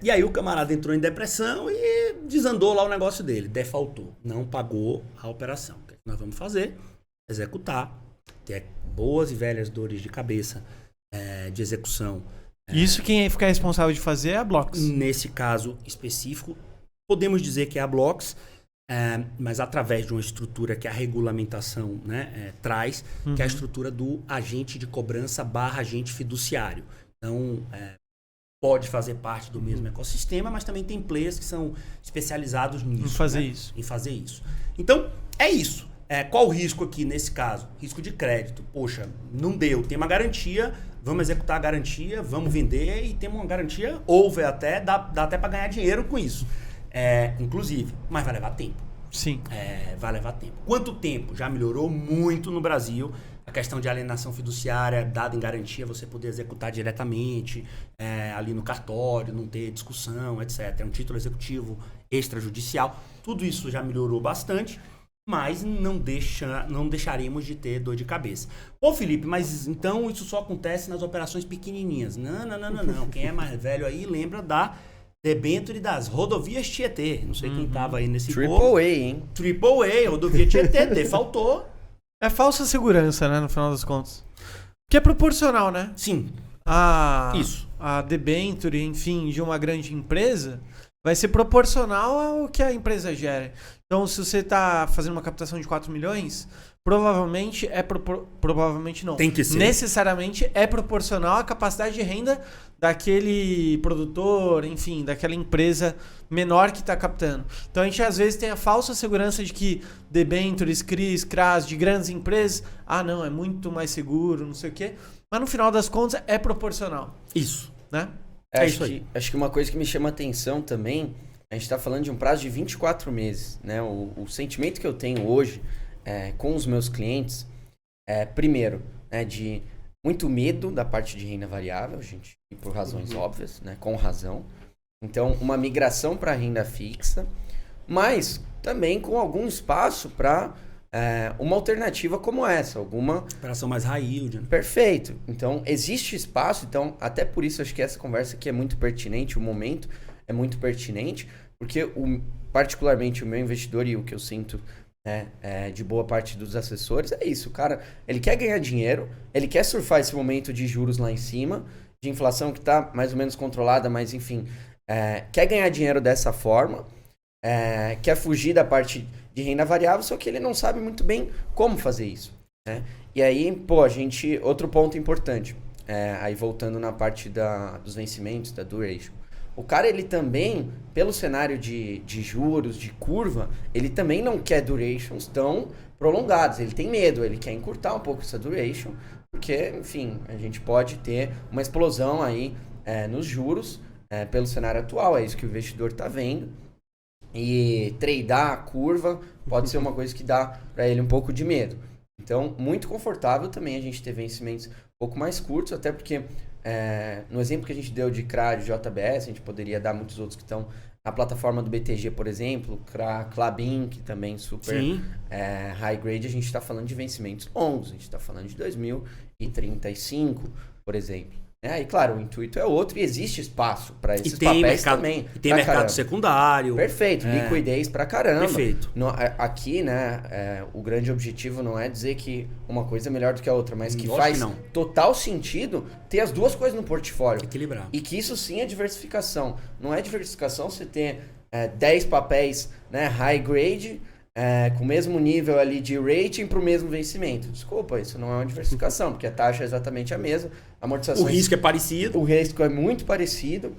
B: e aí o camarada entrou em depressão e desandou lá o negócio dele, defaultou, não pagou a operação. O que nós vamos fazer? Executar, ter boas e velhas dores de cabeça de execução.
A: Isso quem ficar responsável de fazer é a Blocks.
B: Nesse caso específico, podemos dizer que é a Blocks, mas através de uma estrutura que a regulamentação, né, traz, que é a estrutura do agente de cobrança / agente fiduciário. Então, pode fazer parte do mesmo ecossistema, mas também tem players que são especializados nisso.
A: Em fazer isso.
B: Então, é isso. Qual o risco aqui nesse caso? Risco de crédito. Poxa, não deu. Tem uma garantia, vamos executar a garantia, vamos vender e temos uma garantia over até, dá até para ganhar dinheiro com isso. Inclusive, mas vai levar tempo.
A: Sim.
B: Vai levar tempo. Quanto tempo? Já melhorou muito no Brasil. A questão de alienação fiduciária, dada em garantia, você poder executar diretamente ali no cartório, não ter discussão, etc. É um título executivo extrajudicial. Tudo isso já melhorou bastante. Mas não deixaremos de ter dor de cabeça. Pô, Felipe, mas então isso só acontece nas operações pequenininhas. Não. Quem é mais velho aí lembra da debênture das rodovias Tietê. Não sei quem estava aí nesse
D: AAA, hein?
B: AAA, rodovia Tietê, defaultou.
A: É falsa segurança, né, no final das contas. Que é proporcional, né?
B: Sim.
A: Isso. A debênture, enfim, de uma grande empresa vai ser proporcional ao que a empresa gera. Então, se você está fazendo uma captação de 4 milhões, provavelmente provavelmente não.
B: Tem que ser.
A: Necessariamente é proporcional à capacidade de renda daquele produtor, enfim, daquela empresa menor que está captando. Então, a gente às vezes tem a falsa segurança de que debêntures, CRIs, CRAs de grandes empresas, não, é muito mais seguro, não sei o quê. Mas no final das contas é proporcional.
B: Isso.
A: Né?
B: É isso aí.
D: Acho que uma coisa que me chama atenção também a gente está falando de um prazo de 24 meses. Né? O sentimento que eu tenho hoje com os meus clientes é, primeiro, né, de muito medo da parte de renda variável, gente, e por razões óbvias, né, com razão. Então, uma migração para renda fixa, mas também com algum espaço para uma alternativa como essa, alguma...
B: Operação mais high yield. Né?
D: Perfeito. Então, existe espaço, então, até por isso acho que essa conversa aqui é muito pertinente, o momento é muito pertinente, porque particularmente o meu investidor e o que eu sinto de boa parte dos assessores é isso, cara, ele quer ganhar dinheiro, ele quer surfar esse momento de juros lá em cima, de inflação que está mais ou menos controlada, mas enfim, quer ganhar dinheiro dessa forma, quer fugir da parte de renda variável, só que ele não sabe muito bem como fazer isso, né? E aí, outro ponto importante, aí voltando na parte dos vencimentos, da duration, o cara, ele também, pelo cenário de juros, de curva, ele também não quer durations tão prolongadas, ele tem medo, ele quer encurtar um pouco essa duration, porque, enfim, a gente pode ter uma explosão aí nos juros, pelo cenário atual, é isso que o investidor está vendo. E tradear a curva pode ser uma coisa que dá para ele um pouco de medo. Então, muito confortável também a gente ter vencimentos um pouco mais curtos, até porque no exemplo que a gente deu de CRA, de JBS, a gente poderia dar muitos outros que estão na plataforma do BTG, por exemplo, Clabin, que também super high grade, a gente está falando de vencimentos longos, a gente está falando de 2035, por exemplo. E claro, o intuito é outro e existe espaço para esses papéis também.
B: E tem mercado secundário.
D: Perfeito, liquidez pra caramba.
B: Perfeito.
D: Aqui, né, o grande objetivo não é dizer que uma coisa é melhor do que a outra, mas que faz total sentido ter as duas coisas no portfólio.
B: Equilibrar.
D: E que isso sim é diversificação. Não é diversificação você ter 10 papéis, né, high grade, com o mesmo nível ali de rating para o mesmo vencimento. Desculpa, isso não é uma diversificação, porque a taxa é exatamente a mesma.
B: O risco é parecido.
D: O risco é muito parecido.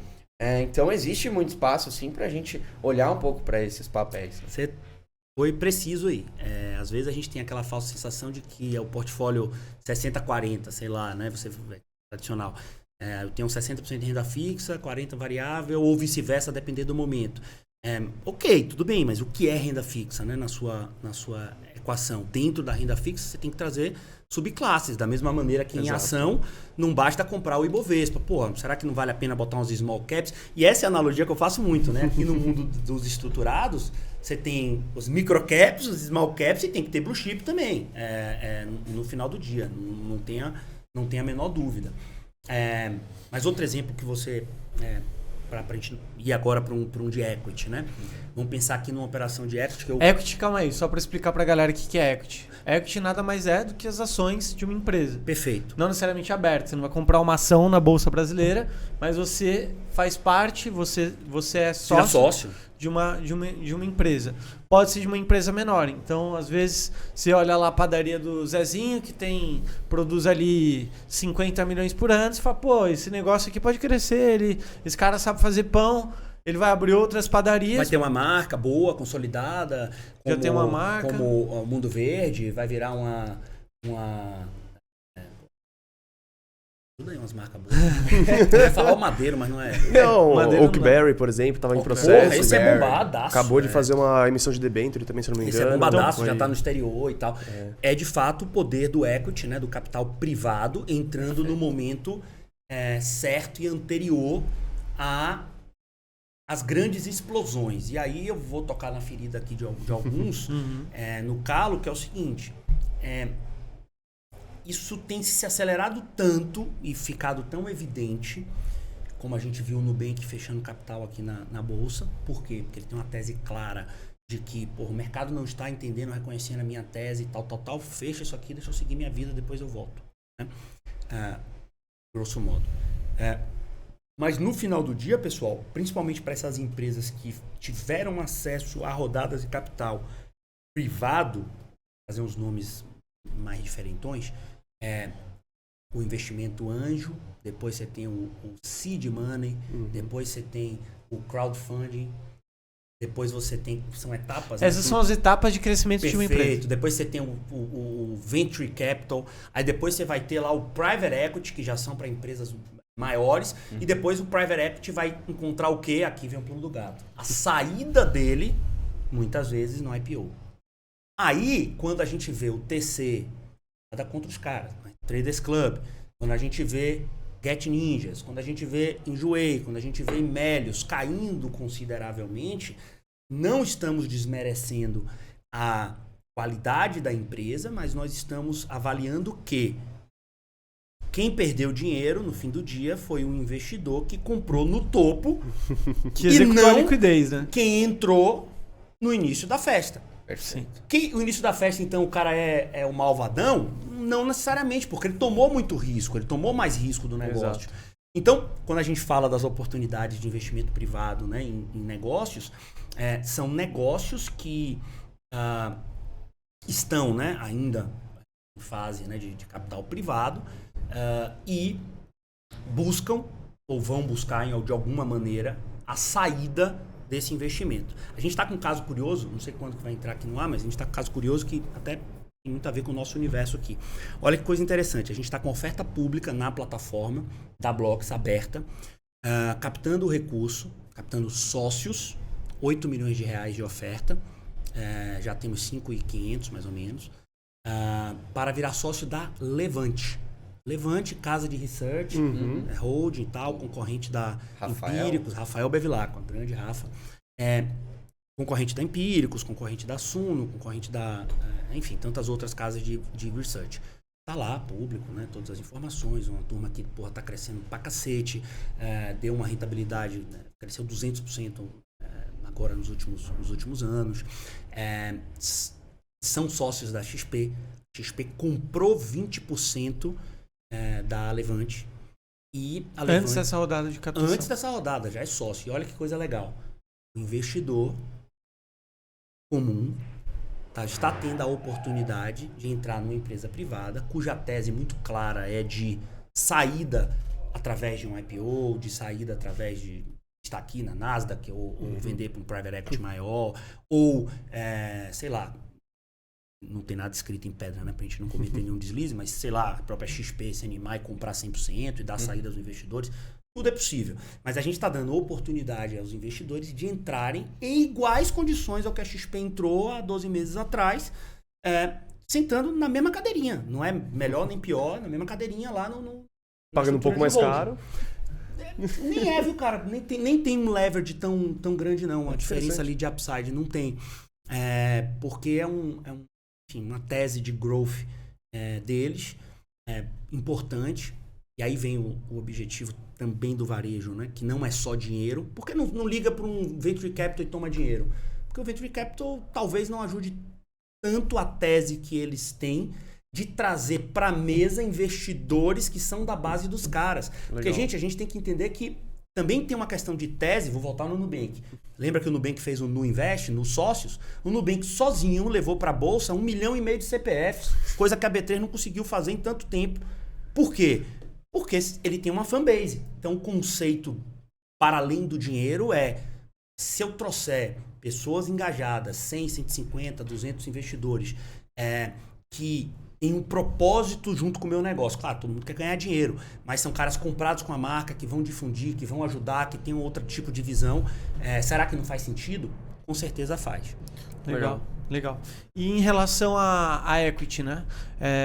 D: Então, existe muito espaço, sim, para a gente olhar um pouco para esses papéis.
B: Você foi preciso aí. Às vezes a gente tem aquela falsa sensação de que é o portfólio 60-40, sei lá, né? Você tradicional. Eu tenho 60% de renda fixa, 40% variável, ou vice-versa, a depender do momento. Ok, tudo bem, mas o que é renda fixa, né? Na sua equação? Dentro da renda fixa, você tem que trazer subclasses, da mesma maneira que em ação não basta comprar o Ibovespa. Pô, será que não vale a pena botar uns small caps? E essa é a analogia que eu faço muito, né? Aqui no mundo dos estruturados, você tem os micro caps, os small caps e tem que ter blue chip também, no final do dia. Não tenha a menor dúvida. Mas outro exemplo que você... para a gente ir agora para um de equity, né? Vamos pensar aqui numa operação de equity.
A: Equity, calma aí, só para explicar para a galera o que é equity. Equity nada mais é do que as ações de uma empresa.
B: Perfeito.
A: Não necessariamente aberta. Você não vai comprar uma ação na Bolsa Brasileira, mas você faz parte, você é sócio de uma empresa. Pode ser de uma empresa menor. Então, às vezes, você olha lá a padaria do Zezinho, que produz ali 50 milhões por ano, você fala, pô, esse negócio aqui pode crescer, esse cara sabe fazer pão, ele vai abrir outras padarias.
B: Vai ter uma marca boa, consolidada.
A: Já tem uma marca.
B: Como o Mundo Verde, vai virar uma tudo aí, umas marcas boas. Eu ia falar o Madeiro, mas não é.
C: Não,
A: Madeiro
C: Oakberry, por exemplo, estava em processo.
B: Porra, esse é bombadaço.
C: Acabou de fazer uma emissão de debênture também, se não me engano.
B: Esse é bombadaço,
C: então,
B: já está no exterior e tal. É de fato o poder do equity, né, do capital privado, entrando no momento certo e anterior às grandes explosões. E aí eu vou tocar na ferida aqui de alguns, no calo, que é o seguinte... Isso tem se acelerado tanto e ficado tão evidente, como a gente viu o Nubank fechando capital aqui na Bolsa. Por quê? Porque ele tem uma tese clara de que o mercado não está entendendo, reconhecendo a minha tese, tal, fecha isso aqui, deixa eu seguir minha vida, depois eu volto. Né? Grosso modo. Mas no final do dia, pessoal, principalmente para essas empresas que tiveram acesso a rodadas de capital privado, fazer uns nomes mais diferentões, o investimento anjo, depois você tem o seed money, depois você tem o crowdfunding, depois você tem, são etapas.
A: Essas são as etapas de crescimento de uma empresa.
B: Depois você tem o venture capital, aí depois você vai ter lá o private equity, que já são para empresas maiores, e depois o Private Equity vai encontrar o quê? Aqui vem o pulo do gato. A saída dele, muitas vezes, no IPO. Aí, quando a gente vê o TC, nada contra os caras, né? Traders Club, quando a gente vê Get Ninjas, quando a gente vê Enjoei, quando a gente vê Melios caindo consideravelmente, não estamos desmerecendo a qualidade da empresa, mas nós estamos avaliando que quem perdeu dinheiro no fim do dia foi um investidor que comprou no topo
A: que executou a liquidez, né?
B: Quem entrou no início da festa.
D: Perfeito.
B: Que o início da festa, então, o cara é o malvadão? Não necessariamente, porque ele tomou muito risco, ele tomou mais risco do negócio.
C: Exato.
B: Então, quando a gente fala das oportunidades de investimento privado, né, em negócios, são negócios que estão, né, ainda em fase, né, de capital privado e buscam ou vão buscar de alguma maneira a saída desse investimento. A gente está com um caso curioso, não sei quando que vai entrar aqui no ar, mas a gente está com um caso curioso que até tem muito a ver com o nosso universo aqui. Olha que coisa interessante, a gente está com oferta pública na plataforma da Blox aberta, captando o recurso, captando sócios, 8 milhões de reais de oferta, já temos 5.500 mais ou menos, para virar sócio da Levante. Levante, casa de research, holding e tal, concorrente da Empíricos, Rafael Bevilacqua, a grande Rafa. Concorrente da Empíricos, concorrente da Suno, concorrente da... enfim, tantas outras casas de research. Tá lá, público, né? Todas as informações, uma turma que, porra, tá crescendo pra cacete, deu uma rentabilidade, né? Cresceu 200% agora nos últimos anos. São sócios da XP. XP comprou 20% da Levante. E a Levante,
A: antes dessa rodada de captação.
B: Antes dessa rodada, já é sócio. E olha que coisa legal. O investidor comum está tendo a oportunidade de entrar numa empresa privada, cuja tese muito clara é de saída através de um IPO, de saída através de estar aqui na Nasdaq, ou vender para um private equity maior, ou, sei lá, não tem nada escrito em pedra, né, pra gente não cometer nenhum deslize, mas sei lá, a própria XP, se animar e comprar 100% e dar saída aos investidores, tudo é possível. Mas a gente está dando oportunidade aos investidores de entrarem em iguais condições ao que a XP entrou há 12 meses atrás, sentando na mesma cadeirinha. Não é melhor nem pior, na mesma cadeirinha lá no
C: pagando um pouco mais caro.
B: Nem viu, cara? Nem tem um leverage tão grande, não. A diferença ali de upside não tem. Porque enfim, uma tese de growth deles importante. E aí vem o objetivo também do varejo, né? Que não é só dinheiro. Por que não liga para um venture capital e toma dinheiro? Porque o venture capital talvez não ajude tanto a tese que eles têm de trazer para a mesa investidores que são da base dos caras. Legal. Porque, gente, a gente tem que entender que também tem uma questão de tese. Vou voltar no Nubank. Lembra que o Nubank fez o Nu Invest, nos sócios? O Nubank sozinho levou para a bolsa 1,5 milhão de CPFs, coisa que a B3 não conseguiu fazer em tanto tempo. Por quê? Porque ele tem uma fanbase. Então, o conceito para além do dinheiro se eu trouxer pessoas engajadas, 100, 150, 200 investidores, que tem um propósito junto com o meu negócio. Claro, todo mundo quer ganhar dinheiro, mas são caras comprados com a marca, que vão difundir, que vão ajudar, que tem outro tipo de visão. Será que não faz sentido? Com certeza faz.
A: Legal. E em relação à equity, né?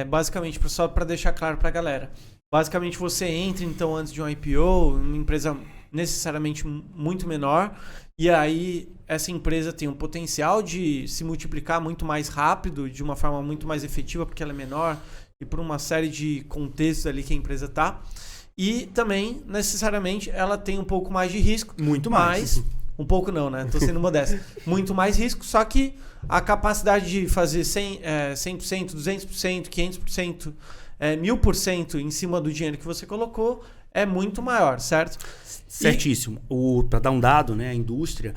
A: Basicamente, só para deixar claro para a galera. Basicamente, você entra, então, antes de um IPO, uma empresa necessariamente muito menor, e aí essa empresa tem um potencial de se multiplicar muito mais rápido, de uma forma muito mais efetiva, porque ela é menor, e por uma série de contextos ali que a empresa está. E também, necessariamente, ela tem um pouco mais de risco.
B: Muito mais.
A: Um pouco não, né? Tô sendo modesto. Muito mais risco, só que a capacidade de fazer 100%, 200%, 500%, 1000% em cima do dinheiro que você colocou é muito maior, certo?
B: Certíssimo. Para dar um dado, né, a indústria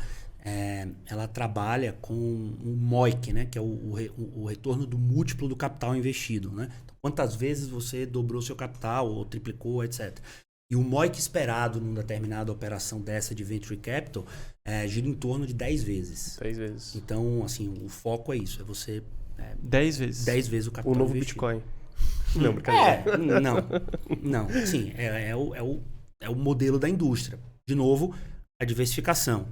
B: ela trabalha com o MOIC, né, que é o retorno do múltiplo do capital investido. Né? Então, quantas vezes você dobrou seu capital ou triplicou, etc. E o MOIC esperado numa determinada operação dessa de Venture Capital gira em torno de 10 vezes.
C: 10 vezes.
B: Então, assim, o foco é isso, é você...
A: 10 vezes.
B: 10 vezes o capital
C: investido. O novo
B: investido.
C: Bitcoin. Não, brincadeira.
B: Não. Sim, é o modelo da indústria. De novo, a diversificação.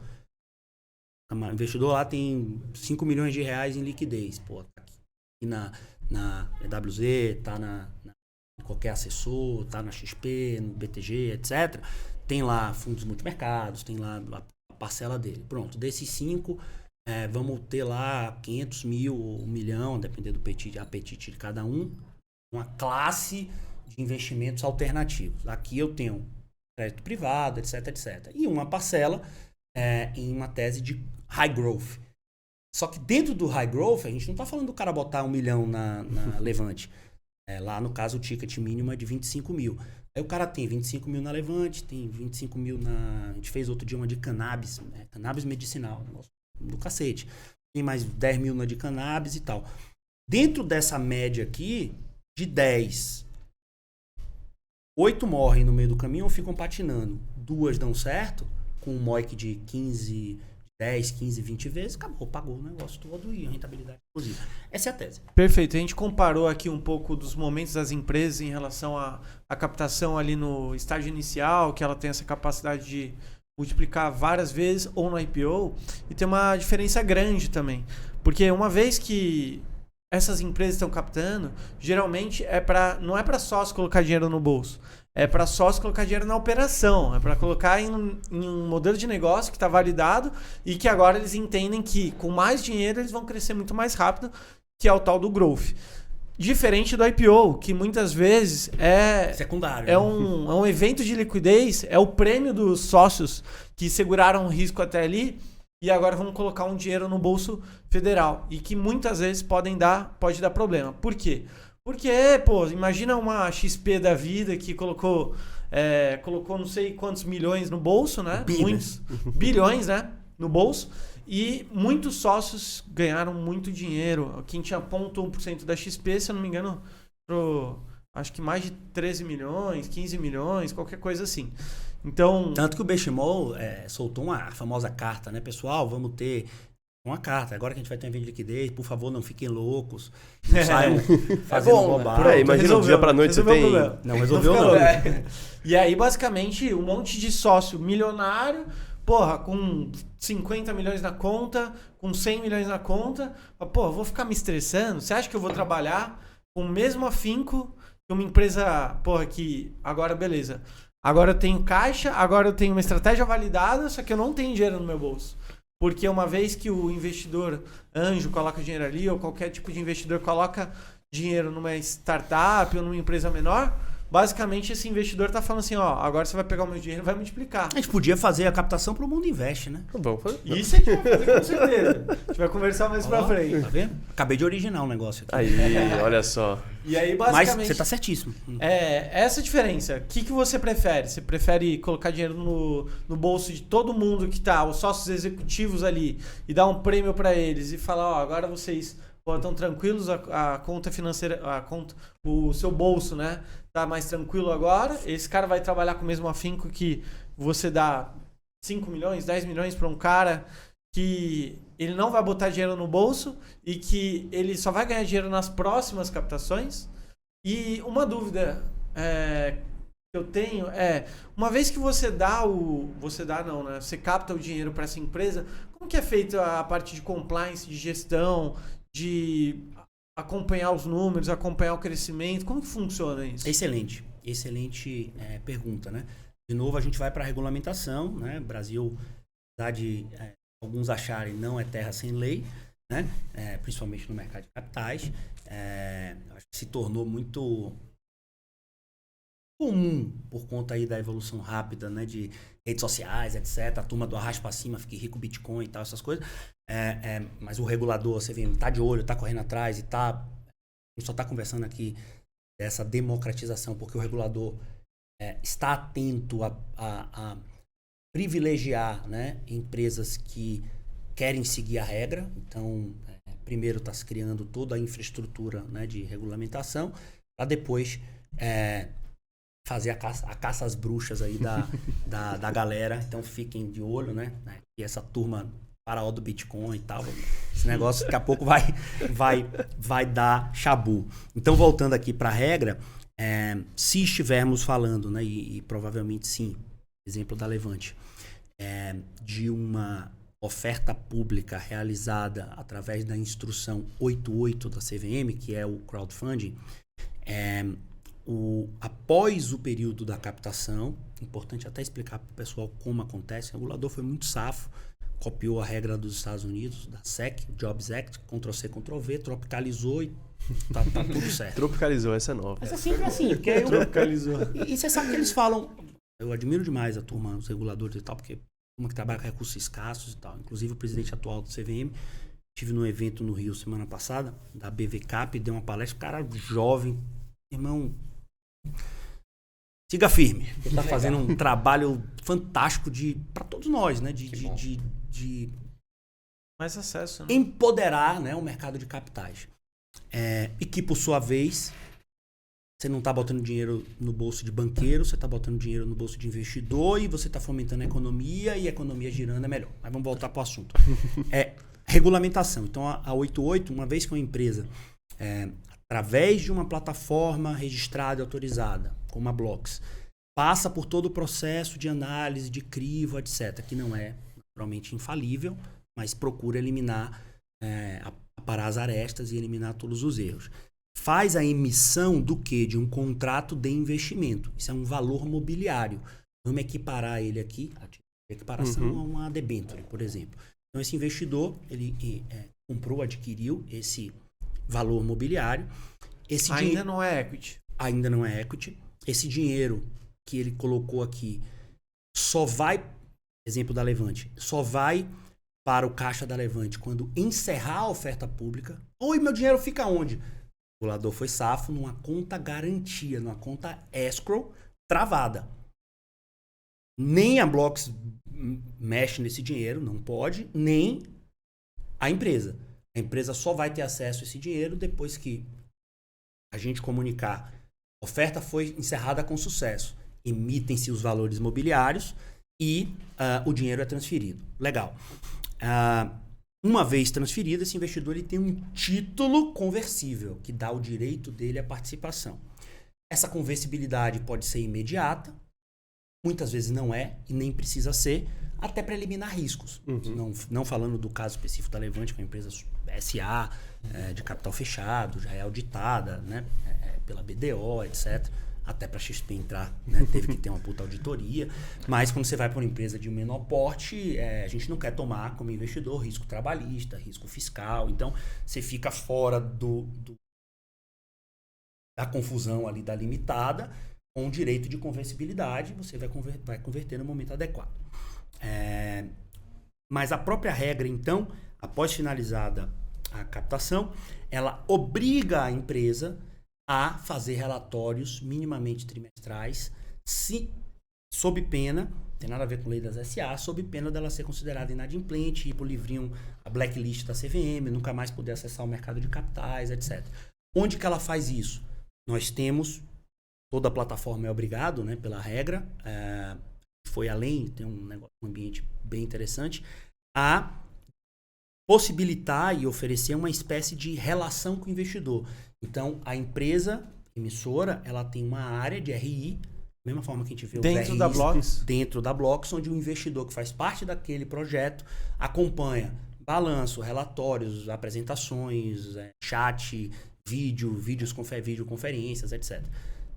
B: O investidor lá tem 5 milhões de reais em liquidez. Pô, tá aqui na EWZ, tá em qualquer assessor, tá na XP, no BTG, etc. Tem lá fundos multimercados, tem lá a parcela dele. Pronto, desses 5, vamos ter lá 500 mil, 1 milhão, dependendo do apetite de cada um, uma classe de investimentos alternativos. Aqui eu tenho crédito privado, etc, etc. E uma parcela em uma tese de high growth. Só que dentro do high growth, a gente não está falando do cara botar 1 milhão na Levante. Lá, no caso, o ticket mínimo é de 25 mil. Aí o cara tem 25 mil na Levante, tem 25 mil na... A gente fez outro dia uma de cannabis, cannabis medicinal, negócio do cacete. Tem mais 10 mil na de cannabis e tal. Dentro dessa média aqui, de 10, 8 morrem no meio do caminho ou ficam patinando. 2 dão certo, com um MOIC de 15, 10, 15, 20 vezes, acabou, pagou o negócio todo e a rentabilidade explosiva. Essa é a tese.
A: Perfeito. A gente comparou aqui um pouco dos momentos das empresas em relação à captação ali no estágio inicial, que ela tem essa capacidade de multiplicar várias vezes, ou no IPO, e tem uma diferença grande também. Porque uma vez que essas empresas estão captando, geralmente não é para sócio colocar dinheiro no bolso. É para sócio colocar dinheiro na operação. É para colocar em um modelo de negócio que está validado e que agora eles entendem que com mais dinheiro eles vão crescer muito mais rápido, que é o tal do growth. Diferente do IPO, que muitas vezes é
B: secundário.
A: É um evento de liquidez, é o prêmio dos sócios que seguraram o risco até ali e agora vão colocar um dinheiro no bolso federal. E que muitas vezes pode dar problema. Por quê? Porque, pô, imagina uma XP da vida que colocou não sei quantos milhões no bolso, né? Muitos bilhões, né? No bolso. E muitos sócios ganharam muito dinheiro. Quem tinha 0,1% da XP, se eu não me engano, acho que mais de 13 milhões, 15 milhões, qualquer coisa assim. Então...
B: Tanto que o Benchimol soltou uma famosa carta, né? Pessoal, vamos ter... uma carta. Agora que a gente vai ter um evento de liquidez, por favor, não fiquem loucos. Não saiam fazendo bobagem.
C: Imagina um dia pra noite você tem...
B: Não resolveu não.
A: E aí, basicamente, um monte de sócio milionário, porra, com 50 milhões na conta, com 100 milhões na conta. Pô, vou ficar me estressando? Você acha que eu vou trabalhar com o mesmo afinco que uma empresa, porra, que agora, beleza. Agora eu tenho caixa, agora eu tenho uma estratégia validada, só que eu não tenho dinheiro no meu bolso. Porque uma vez que o investidor anjo coloca dinheiro ali, ou qualquer tipo de investidor coloca dinheiro numa startup ou numa empresa menor, basicamente esse investidor está falando assim, ó, agora você vai pegar o meu dinheiro e vai multiplicar.
B: A gente podia fazer a captação para o Mundo Invest, né?
C: Vamos fazer.
A: Isso a gente vai fazer com certeza. A gente vai conversar mais pra frente.
B: Tá vendo? Acabei de originar o negócio aqui.
C: Aí, olha só.
A: E aí, basicamente...
B: Mas você tá certíssimo.
A: Essa a diferença. O que você prefere? Você prefere colocar dinheiro no bolso de todo mundo que tá, os sócios executivos ali, e dar um prêmio para eles e falar, ó, agora vocês estão tranquilos, a conta financeira, o seu bolso, né? Tá mais tranquilo agora. Esse cara vai trabalhar com o mesmo afinco que você dá 5 milhões, 10 milhões para um cara que ele não vai botar dinheiro no bolso e que ele só vai ganhar dinheiro nas próximas captações. E uma dúvida que eu tenho uma vez que você você capta o dinheiro para essa empresa, como que é feita a parte de compliance, de gestão, de acompanhar os números, acompanhar o crescimento, como que funciona isso?
B: Excelente pergunta, né? De novo, a gente vai para a regulamentação, né? Brasil, apesar de alguns acharem não é terra sem lei, né? Principalmente no mercado de capitais, acho que se tornou muito comum por conta aí da evolução rápida, né? De redes sociais, etc. A turma do arrasto para cima, fique rico, Bitcoin e tal, essas coisas. Mas o regulador, você vê, tá de olho, tá correndo atrás e tá... A gente só tá conversando aqui dessa democratização, porque o regulador está atento a privilegiar, né, empresas que querem seguir a regra. Então, primeiro está se criando toda a infraestrutura, né, de regulamentação, para depois fazer a caça às bruxas aí da galera. Então, fiquem de olho, né? E essa turma faraó do Bitcoin e tal, esse negócio daqui a pouco vai dar chabu. Então, voltando aqui para a regra, Se estivermos falando, né, e provavelmente sim, exemplo da Levante, de uma oferta pública realizada através da instrução 88 da CVM, que é o crowdfunding, após o período da captação, importante até explicar para o pessoal como acontece, o regulador foi muito safo, copiou a regra dos Estados Unidos, da SEC, Jobs Act, Ctrl-C, Ctrl-V, tropicalizou e tá tudo certo.
C: Tropicalizou, essa é nova.
B: Mas é sempre assim.
C: Tropicalizou.
B: E você sabe que eles falam... Eu admiro demais a turma, os reguladores e tal, porque uma que trabalha com recursos escassos e tal. Inclusive o presidente atual do CVM, estive num evento no Rio semana passada, da BVCap, deu uma palestra, cara jovem, irmão... Siga firme. Ele está fazendo um trabalho fantástico para todos nós, né? De
A: mais acesso, né?
B: Empoderar, né, o mercado de capitais. E que, por sua vez, você não está botando dinheiro no bolso de banqueiro, você está botando dinheiro no bolso de investidor e você está fomentando a economia e a economia girando é melhor. Mas vamos voltar para o assunto. Regulamentação. Então, a 88, uma vez que uma empresa... através de uma plataforma registrada e autorizada, como a Blocks, passa por todo o processo de análise, de crivo, etc., que não é naturalmente infalível, mas procura eliminar, aparar as arestas e eliminar todos os erros. Faz a emissão do quê? De um contrato de investimento. Isso é um valor mobiliário. Vamos equiparar ele aqui, a equiparação a uma debênture, por exemplo. Então, esse investidor, ele adquiriu esse valor mobiliário.
A: Ainda não é equity.
B: Ainda não é equity. Esse dinheiro que ele colocou aqui só vai, exemplo da Levante, só vai para o caixa da Levante quando encerrar a oferta pública. Oi, meu dinheiro fica onde? O regulador foi safo numa conta garantia, numa conta escrow travada. Nem a Blocks mexe nesse dinheiro, não pode, nem a empresa. A empresa só vai ter acesso a esse dinheiro depois que a gente comunicar. A oferta foi encerrada com sucesso. Emitem-se os valores mobiliários e o dinheiro é transferido. Legal. Uma vez transferido, esse investidor ele tem um título conversível, que dá o direito dele à participação. Essa conversibilidade pode ser imediata, muitas vezes não é e nem precisa ser, até para eliminar riscos. Não falando do caso específico da Levante, que é uma empresa SA, de capital fechado, já é auditada, né, pela BDO, etc. Até para a XP entrar, né, teve que ter uma puta auditoria. Mas quando você vai para uma empresa de menor porte, a gente não quer tomar como investidor risco trabalhista, risco fiscal. Então, você fica fora da confusão ali da limitada, com o direito de conversibilidade, você vai converter no momento adequado. Mas a própria regra, então, após finalizada a captação, ela obriga a empresa a fazer relatórios minimamente trimestrais, sob pena, tem nada a ver com lei das SA, sob pena dela ser considerada inadimplente, ir para o livrinho, a blacklist da CVM, nunca mais poder acessar o mercado de capitais, etc. Onde que ela faz isso? Nós temos, toda a plataforma é obrigado, né, pela regra, foi além, tem um ambiente bem interessante, a possibilitar e oferecer uma espécie de relação com o investidor. Então, a empresa emissora, ela tem uma área de RI, da mesma forma que a gente vê
A: dentro os RIs,
B: dentro da Blocks, onde o investidor que faz parte daquele projeto acompanha balanço, relatórios, apresentações, chat, videoconferências, etc.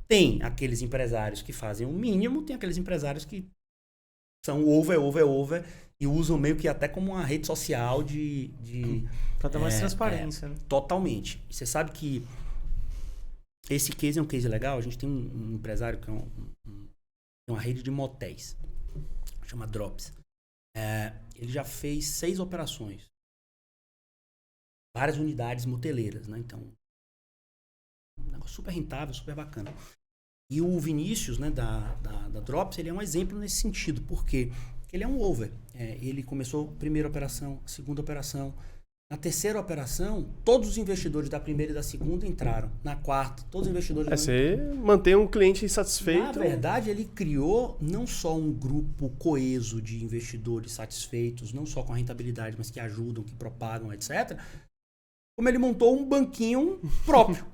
B: Tem aqueles empresários que fazem o mínimo, tem aqueles empresários que são over e usam meio que até como uma rede social
A: para ter mais transparência. Né?
B: Totalmente. E você sabe que esse case é um case legal. A gente tem um empresário que é uma rede de motéis, chama Drops. Ele já fez 6 operações, várias unidades moteleiras, né? Então, um negócio super rentável, super bacana. E o Vinícius, né, da Drops, ele é um exemplo nesse sentido, porque ele é um over. Ele começou a primeira operação, a segunda operação. Na terceira operação, todos os investidores da primeira e da segunda entraram. Na quarta, todos os investidores...
C: Você mantém um cliente satisfeito.
B: Na verdade, ele criou não só um grupo coeso de investidores satisfeitos, não só com a rentabilidade, mas que ajudam, que propagam, etc. Como ele montou um banquinho próprio.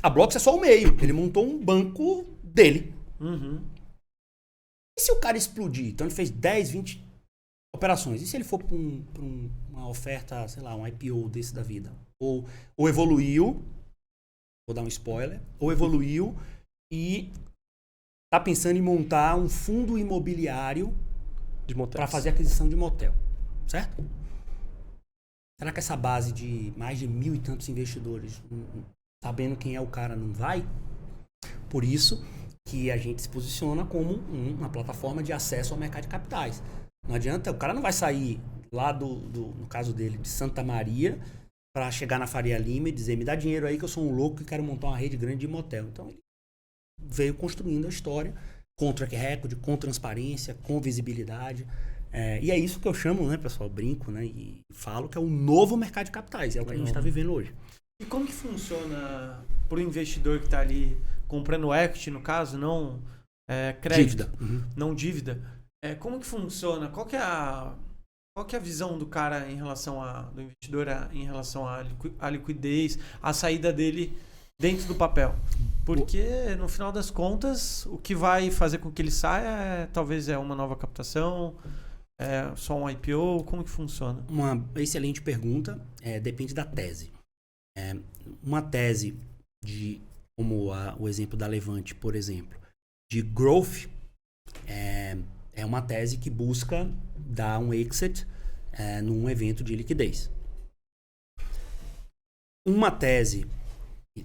B: A Blocks é só o meio. Ele montou um banco dele.
A: Uhum.
B: E se o cara explodir? Então ele fez 10, 20 operações. E se ele for para uma oferta, sei lá, um IPO desse da vida? Ou evoluiu, vou dar um spoiler, ou evoluiu e tá pensando em montar um fundo imobiliário para fazer aquisição de motel. Certo? Será que essa base de mais de 1.000 e tantos investidores, sabendo quem é o cara, não vai? Por isso que a gente se posiciona como uma plataforma de acesso ao mercado de capitais. Não adianta, o cara não vai sair lá no caso dele, de Santa Maria, para chegar na Faria Lima e dizer, me dá dinheiro aí que eu sou um louco e quero montar uma rede grande de motel. Então ele veio construindo a história com track record, com transparência, com visibilidade. E é isso que eu chamo, né, pessoal, brinco, né, e falo que é o novo mercado de capitais, é o que a gente está vivendo hoje.
A: E como que funciona para o investidor que está ali comprando equity, no caso, não crédito,
B: dívida. Uhum.
A: Não dívida? Como que funciona? Qual que é a visão do cara em relação do investidor em relação à liquidez, à saída dele dentro do papel? Porque no final das contas, o que vai fazer com que ele saia talvez uma nova captação, só um IPO, como que funciona?
B: Uma excelente pergunta, depende da tese. Uma tese como o exemplo da Levante, por exemplo, de growth, é uma tese que busca dar um exit num evento de liquidez. Uma tese,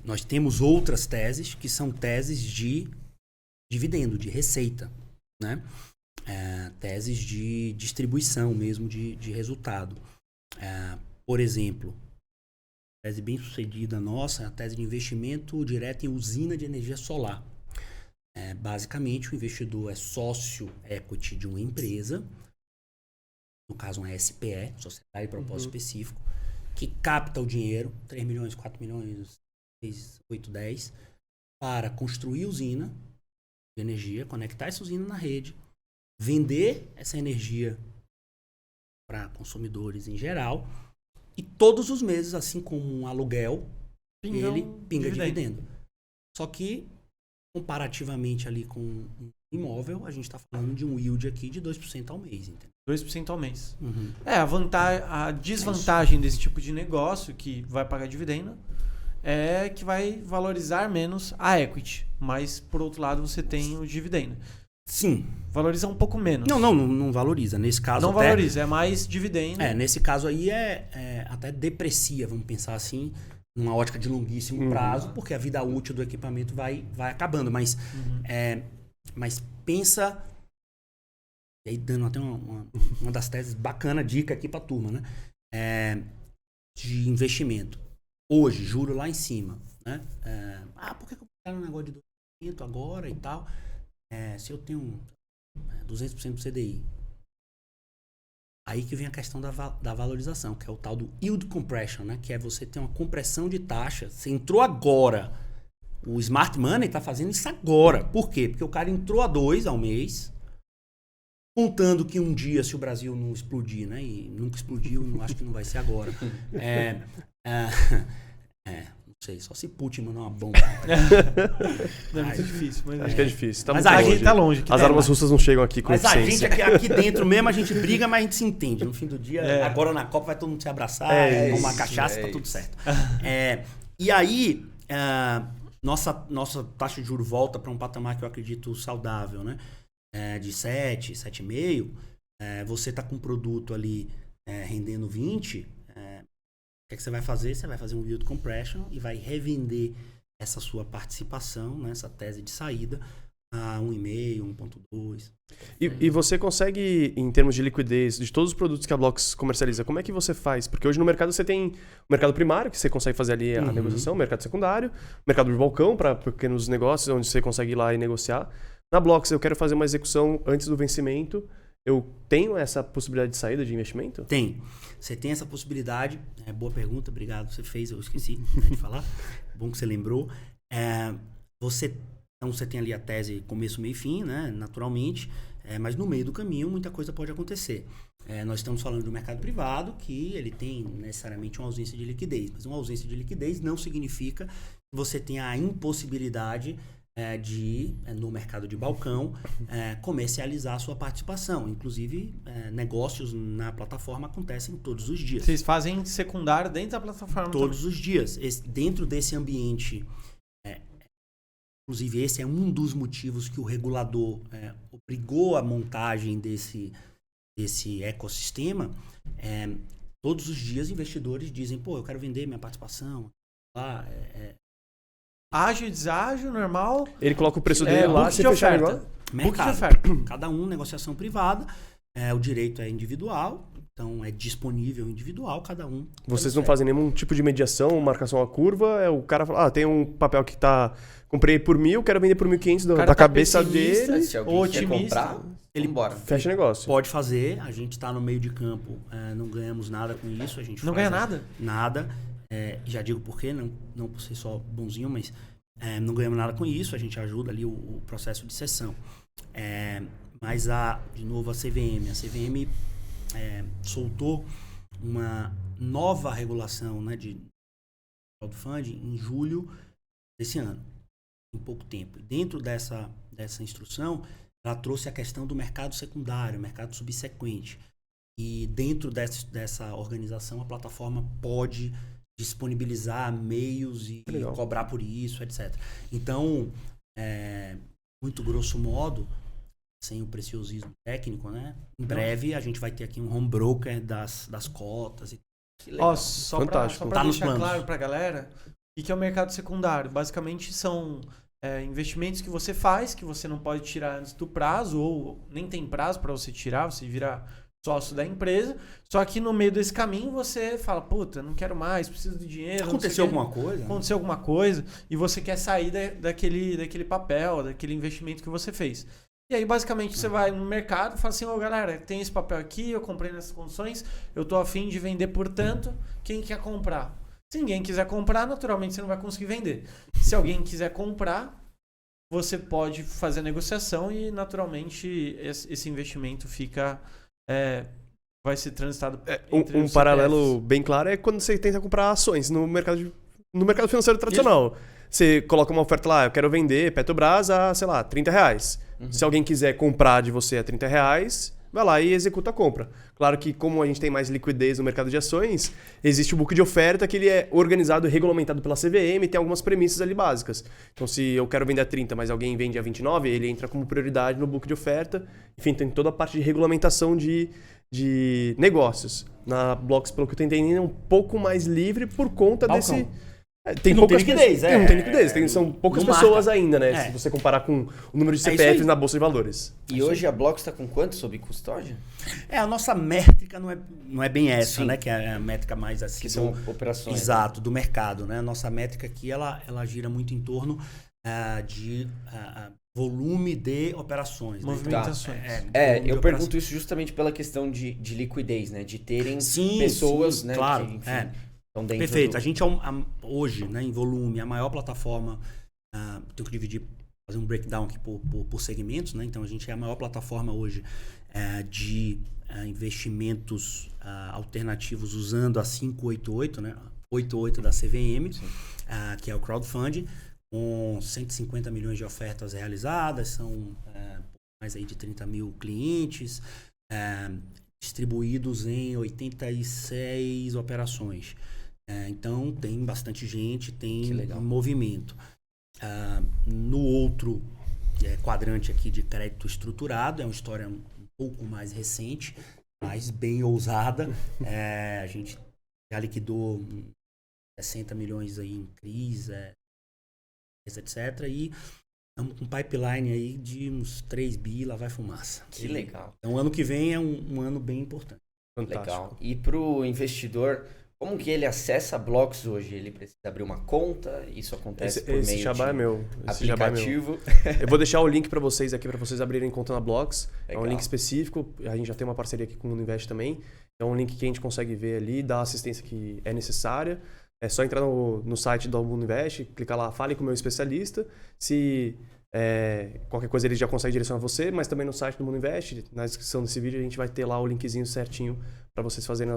B: nós temos outras teses que são teses de dividendo, de receita, né? Teses de distribuição mesmo de resultado. Por exemplo, tese bem sucedida nossa é a tese de investimento direto em usina de energia solar. Basicamente, o investidor é sócio equity de uma empresa, no caso uma SPE, Sociedade de Propósito Específico, que capta o dinheiro, 3 milhões, 4 milhões, 6, 8, 10, para construir usina de energia, conectar essa usina na rede, vender essa energia para consumidores em geral, e todos os meses, assim como um aluguel, ele pinga dividendo. Só que, comparativamente ali com um imóvel, a gente está falando de um yield aqui de 2% ao mês. Entendeu?
A: 2% ao mês.
B: Uhum.
A: A desvantagem desse tipo de negócio, que vai pagar dividendo, é que vai valorizar menos a equity. Mas, por outro lado, você tem o dividendo.
B: Sim.
A: Valoriza um pouco menos.
B: Não valoriza. Nesse caso
A: não valoriza, é mais dividendo.
B: Nesse caso aí até deprecia, vamos pensar assim, numa ótica de longuíssimo prazo, porque a vida útil do equipamento vai acabando. Mas, mas pensa, e aí dando até uma das teses bacana, dica aqui pra turma, né? De investimento. Hoje, juro lá em cima, né? Por que eu vou pegar um negócio de 2% agora e tal? Se eu tenho 200% do CDI, aí que vem a questão da valorização, que é o tal do yield compression, né? Que é você ter uma compressão de taxa. Você entrou agora. O Smart Money está fazendo isso agora. Por quê? Porque o cara entrou a 2 ao mês, contando que um dia, se o Brasil não explodir, né? E nunca explodiu, acho que não vai ser agora. Não sei, só se Putin mandar uma bomba.
A: Não é muito difícil. Mas
C: acho que é difícil.
B: Mas a gente
A: tá longe.
C: As armas russas não chegam aqui com
B: Mas
C: eficiência.
B: a gente aqui dentro mesmo, a gente briga, mas a gente se entende. No fim do dia, agora na Copa vai todo mundo se abraçar, tomar cachaça, tá tudo certo. E aí, nossa taxa de juros volta para um patamar que eu acredito saudável, né? De 7, 7,5. Você tá com um produto ali rendendo 20. O que você vai fazer? Você vai fazer um yield compression e vai revender essa sua participação, né, essa tese de saída, a 1,5, 1,2.
C: E você consegue, em termos de liquidez, de todos os produtos que a Blocks comercializa, como é que você faz? Porque hoje no mercado você tem o mercado primário, que você consegue fazer ali a negociação, o mercado secundário, o mercado de balcão para pequenos negócios, onde você consegue ir lá e negociar. Na Blocks eu quero fazer uma execução antes do vencimento. Eu tenho essa possibilidade de saída de investimento?
B: Tem. Você tem essa possibilidade. Boa pergunta, obrigado. Você fez, eu esqueci de falar. Bom que você lembrou. Então você tem ali a tese começo, meio e fim, né? Naturalmente. Mas no meio do caminho muita coisa pode acontecer. Nós estamos falando do mercado privado, que ele tem necessariamente uma ausência de liquidez. Mas uma ausência de liquidez não significa você tem a impossibilidade de, no mercado de balcão, comercializar a sua participação. Inclusive, negócios na plataforma acontecem todos os dias.
A: Vocês fazem secundário dentro da plataforma?
B: Todos
A: também.
B: os dias. Dentro desse ambiente, inclusive esse é um dos motivos que o regulador obrigou a montagem desse ecossistema. Todos os dias investidores dizem, pô, eu quero vender minha participação.
A: Ágil, deságil, normal.
C: Ele coloca o preço dele lá,
A: book
C: se
A: de
C: fechar
A: oferta.
C: igual.
A: Book de
B: Mercado.
A: oferta.
B: Cada um, negociação privada. O direito é individual, então é disponível individual, cada um.
C: Vocês não fazem nenhum tipo de mediação, marcação à curva? O cara fala, tem um papel que comprei por 1.000, quero vender por 1.500 da cabeça dele.
D: Se alguém quer comprar, ele bora.
C: Fecha negócio.
B: Pode fazer, a gente está no meio de campo, não ganhamos nada com isso. A gente
A: Não ganha nada?
B: Nada. Já digo por quê, não por ser só bonzinho, mas não ganhamos nada com isso, a gente ajuda ali o processo de cessão. Mas, de novo, a CVM. A CVM soltou uma nova regulação, né, de crowdfunding em julho desse ano, em pouco tempo. Dentro dessa instrução, ela trouxe a questão do mercado secundário, mercado subsequente. E dentro dessa organização, a plataforma pode disponibilizar meios e cobrar por isso, etc. Então, muito grosso modo, sem o preciosismo técnico, né? Em breve a gente vai ter aqui um home broker das cotas.
A: Que legal. Só para deixar claro para a galera, o que é o mercado secundário? Basicamente são investimentos que você faz, que você não pode tirar antes do prazo, ou nem tem prazo para você tirar, você vira sócio da empresa, só que no meio desse caminho você fala, puta, não quero mais, preciso de dinheiro.
B: Aconteceu alguma coisa?
A: Aconteceu alguma coisa e você quer sair daquele papel, daquele investimento que você fez. E aí, basicamente, você vai no mercado e fala assim, galera, tem esse papel aqui, eu comprei nessas condições, eu tô a fim de vender por tanto, quem quer comprar? Se ninguém quiser comprar, naturalmente você não vai conseguir vender. Se alguém quiser comprar, você pode fazer a negociação e, naturalmente, esse investimento fica... vai ser transitado entre
C: um paralelo bem claro é quando você tenta comprar ações no mercado financeiro tradicional. Isso. Você coloca uma oferta lá, eu quero vender Petrobras a, sei lá, R$30. Se alguém quiser comprar de você a R$30, vai lá e executa a compra. Claro que como a gente tem mais liquidez no mercado de ações, existe o book de oferta que ele é organizado e regulamentado pela CVM e tem algumas premissas ali básicas. Então se eu quero vender a 30, mas alguém vende a 29, ele entra como prioridade no book de oferta. Enfim, tem toda a parte de regulamentação de negócios. Na Blocks, pelo que eu estou entendendo, é um pouco mais livre por conta desse... Tem pouca liquidez, não tem liquidez. São poucas pessoas ainda, né? Se você comparar com o número de CPFs na Bolsa de Valores.
D: E hoje a Blocks está com quanto sob custódia?
B: A nossa métrica não é bem essa, sim, né? Que é a métrica mais assim.
D: Que são operações.
B: Exato, do mercado, né? A nossa métrica aqui, ela gira muito em torno de volume de operações.
A: Movimentações.
B: Eu
D: pergunto isso justamente pela questão de liquidez, né? De terem pessoas, né?
B: Claro,
D: que, enfim,
B: perfeito. A gente é hoje, né, em volume, a maior plataforma. Tenho que dividir, fazer um breakdown aqui por segmentos, né? Então a gente é a maior plataforma hoje de investimentos alternativos usando a 588, né? 88 da CVM, que é o crowdfunding, com 150 milhões de ofertas realizadas, são mais aí de 30 mil clientes, distribuídos em 86 operações. Então tem bastante gente, tem movimento. No outro quadrante aqui de crédito estruturado, é uma história um pouco mais recente, mas bem ousada. A gente já liquidou 60 milhões aí em CRIs, etc. E estamos com um pipeline aí de uns 3 bi, lá vai fumaça.
D: Que legal.
B: Então ano que vem é um ano bem importante.
C: Fantástico.
D: Legal. E para o investidor, como que ele acessa a Blocks hoje? Ele precisa abrir uma conta? Isso acontece por meio de aplicativo?
C: Eu vou deixar o link para vocês aqui, para vocês abrirem conta na Blocks.
D: Legal.
C: É um link específico. A gente já tem uma parceria aqui com o Uninvest também. É um link que a gente consegue ver ali, dar a assistência que é necessária. É só entrar no site do Uninvest, clicar lá, fale com o meu especialista. Se Qualquer coisa ele já consegue direcionar você, mas também no site do Mundo Invest, na descrição desse vídeo, a gente vai ter lá o linkzinho certinho para vocês fazerem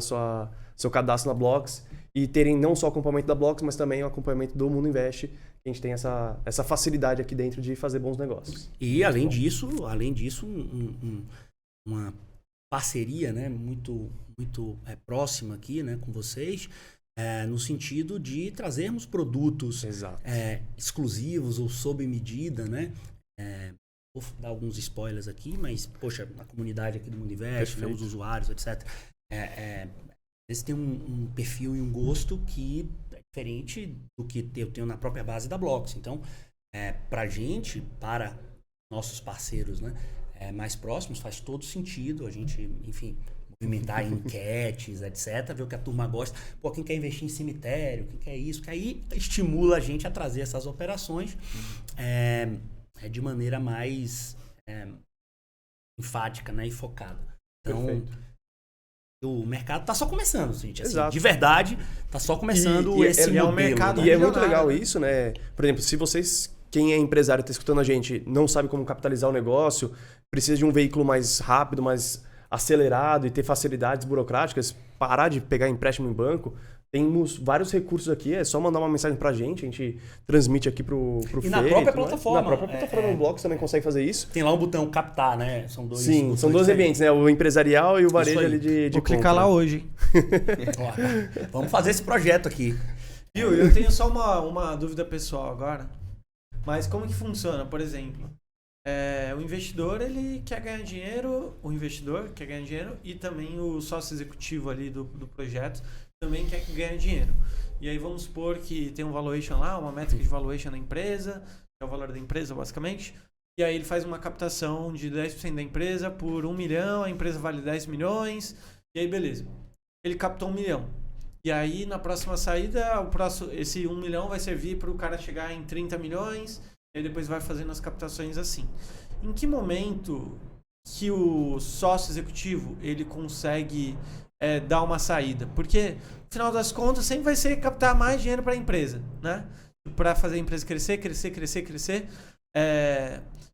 C: seu cadastro na Blocks e terem não só o acompanhamento da Blocks, mas também o acompanhamento do Mundo Invest. A gente tem essa facilidade aqui dentro de fazer bons negócios.
B: E além disso, uma parceria, né, muito próxima aqui, né, com vocês, no sentido de trazermos produtos exclusivos ou sob medida, né? Vou dar alguns spoilers aqui, mas, poxa, a comunidade aqui do Mundo Invest, né, os usuários, etc. Eles têm um perfil e um gosto que é diferente do que eu tenho na própria base da Blocks. Então, para nossos parceiros, né, mais próximos, faz todo sentido a gente, enfim, movimentar enquetes, etc, ver o que a turma gosta. Pô, quem quer investir em cemitério, quem quer isso, que aí estimula a gente a trazer essas operações de maneira mais enfática, né, e focada. Então, perfeito. O mercado tá só começando, gente. Assim, de verdade, tá só começando esse modelo.
C: Mercado, né? E é muito legal isso, né? Por exemplo, se vocês, quem é empresário está escutando a gente, não sabe como capitalizar o negócio, precisa de um veículo mais rápido, mais acelerado e ter facilidades burocráticas, parar de pegar empréstimo em banco, temos vários recursos aqui, é só mandar uma mensagem pra gente, a gente transmite aqui pro
B: E na própria plataforma.
C: Na própria plataforma do Blocks também consegue fazer isso.
B: Tem lá o botão captar, né? São dois.
C: Sim, são dois ambientes, né? O empresarial e o varejo ali de
A: Vou clicar lá hoje.
B: Ó, vamos fazer esse projeto aqui.
A: Viu? Eu tenho só uma dúvida pessoal agora. Mas como que funciona? Por exemplo, o investidor, ele quer ganhar dinheiro, e também o sócio executivo ali do projeto também quer ganhar dinheiro. E aí vamos supor que tem um valuation lá, uma métrica de valuation da empresa, que é o valor da empresa basicamente, e aí ele faz uma captação de 10% da empresa por 1 milhão, a empresa vale 10 milhões, e aí beleza. Ele captou 1 milhão. E aí na próxima saída, esse 1 milhão vai servir para o cara chegar em 30 milhões, e aí depois vai fazendo as captações assim. Em que momento que o sócio executivo ele consegue dar uma saída? Porque, no final das contas, sempre vai ser captar mais dinheiro para a empresa, né? Para fazer a empresa crescer.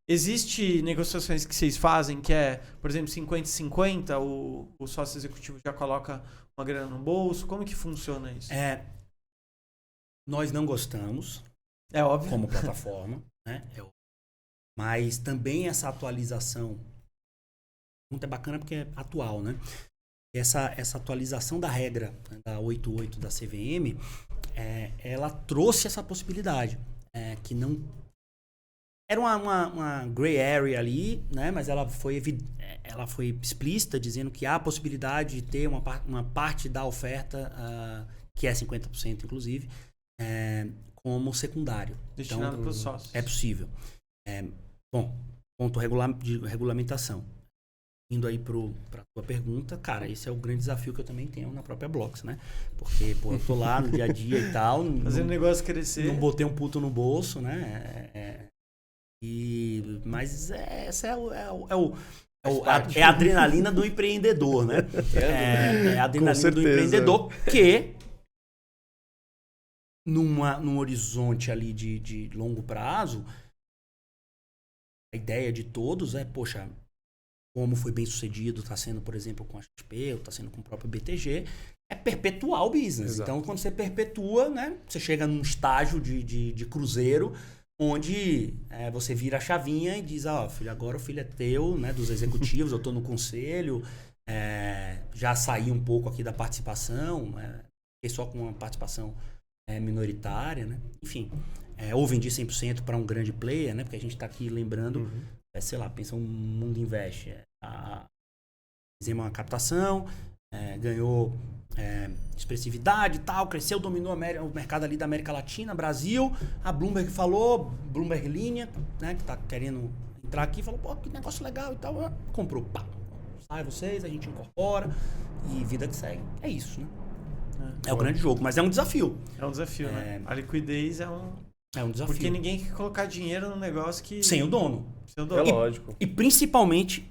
A: Existe negociações que vocês fazem que por exemplo, 50-50, o sócio executivo já coloca uma grana no bolso? Como que funciona isso?
B: Nós não gostamos.
A: É óbvio.
B: Como plataforma, né? Mas também essa atualização muito bacana porque é atual, né? Essa atualização da regra, né, da 88 da CVM, ela trouxe essa possibilidade, que não era uma gray area ali, né? Mas ela foi explícita, dizendo que há a possibilidade de ter uma parte da oferta, que é 50% inclusive, como secundário.
A: Destinado para os sócios.
B: É possível. Bom, ponto de regulamentação. Indo aí para a tua pergunta, cara, esse é o grande desafio que eu também tenho na própria Blocks, né? Porque, eu tô lá no dia a dia e tal.
A: Fazendo o negócio crescer.
B: Não botei um puto no bolso, né? Mas essa é a adrenalina do empreendedor, né? É a adrenalina do empreendedor que, num horizonte ali de longo prazo, a ideia de todos poxa, como foi bem sucedido, está sendo, por exemplo, com a XP, ou está sendo com o próprio BTG, é perpetuar o business.
C: Exato.
B: Então, quando você perpetua, né, você chega num estágio de cruzeiro, onde você vira a chavinha e diz, filho, agora o filho é teu, né, dos executivos, eu estou no conselho, já saí um pouco aqui da participação, fiquei só com uma participação minoritária, né? Enfim, ou vendi 100% para um grande player, né? Porque a gente está aqui lembrando, sei lá, pensa um Mundo Invest. Fizemos uma captação, ganhou expressividade e tal, cresceu, dominou o mercado ali da América Latina, Brasil. A Bloomberg falou, Bloomberg Linha, né? Que está querendo entrar aqui, falou, pô, que negócio legal e tal. Comprou, pá, sai vocês, a gente incorpora e vida que segue. É isso, né? É o grande jogo, mas é um desafio.
A: É um desafio, né? A liquidez é um...
B: É um desafio.
A: Porque ninguém quer colocar dinheiro num negócio que...
B: Sem o dono.
A: Sem o dono.
C: É lógico.
B: E principalmente,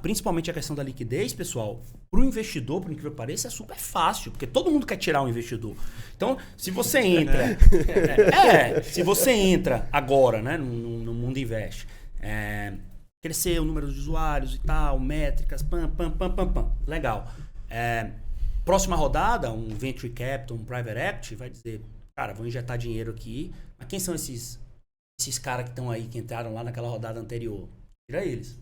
B: principalmente a questão da liquidez, pessoal, pro investidor, por incrível que pareça, é super fácil, porque todo mundo quer tirar um investidor. Então, se você entra... se você entra agora, né, no Mundo Invest, crescer o número de usuários e tal, métricas, pam. Legal. Próxima rodada, um Venture Capital, um Private Equity, vai dizer, cara, vou injetar dinheiro aqui, mas quem são esses caras que estão aí, que entraram lá naquela rodada anterior? Tira eles.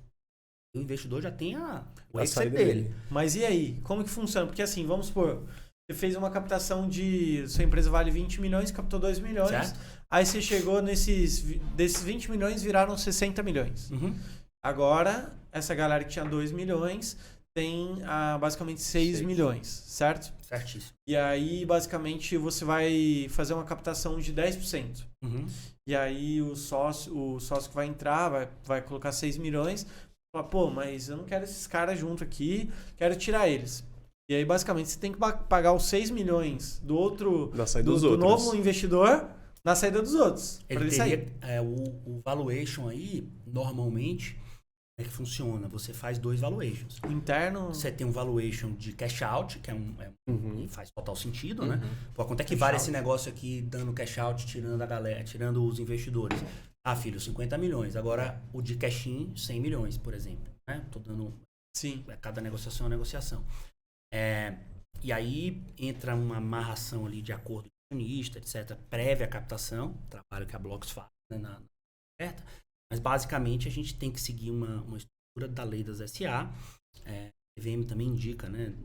B: O investidor já tem o exit dele.
A: Mas e aí? Como que funciona? Porque assim, vamos supor, você fez uma captação de... Sua empresa vale 20 milhões, captou 2 milhões.
B: Certo.
A: Aí você chegou desses 20 milhões, viraram 60 milhões.
B: Uhum.
A: Agora, essa galera que tinha 2 milhões tem basicamente 6 milhões, certo?
B: Certíssimo.
A: E aí, basicamente, você vai fazer uma captação de 10%.
B: Uhum.
A: E aí, o sócio que vai entrar vai colocar 6 milhões. Fala, pô, mas eu não quero esses caras junto aqui, quero tirar eles. E aí, basicamente, você tem que pagar os 6 milhões do outro, do novo investidor na saída dos outros.
B: Ele teria, o valuation aí, normalmente, é que funciona. Você faz 2 valuations.
A: Interno.
B: Você tem um valuation de cash out, que faz total sentido, né? Pô, quanto é que
A: Cash
B: vale
A: out.
B: esse negócio aqui dando cash out, tirando a galera, tirando os investidores? Ah, filho, 50 milhões. Agora, o de cash in, 100 milhões, por exemplo. Né? Tô dando...
A: Sim.
B: Cada negociação é uma negociação. E aí entra uma amarração ali de acordo com o acionista, etc. Prévia captação, trabalho que a Blocks faz, né, na oferta. Mas basicamente a gente tem que seguir uma estrutura da lei das SA. A EVM também indica, né?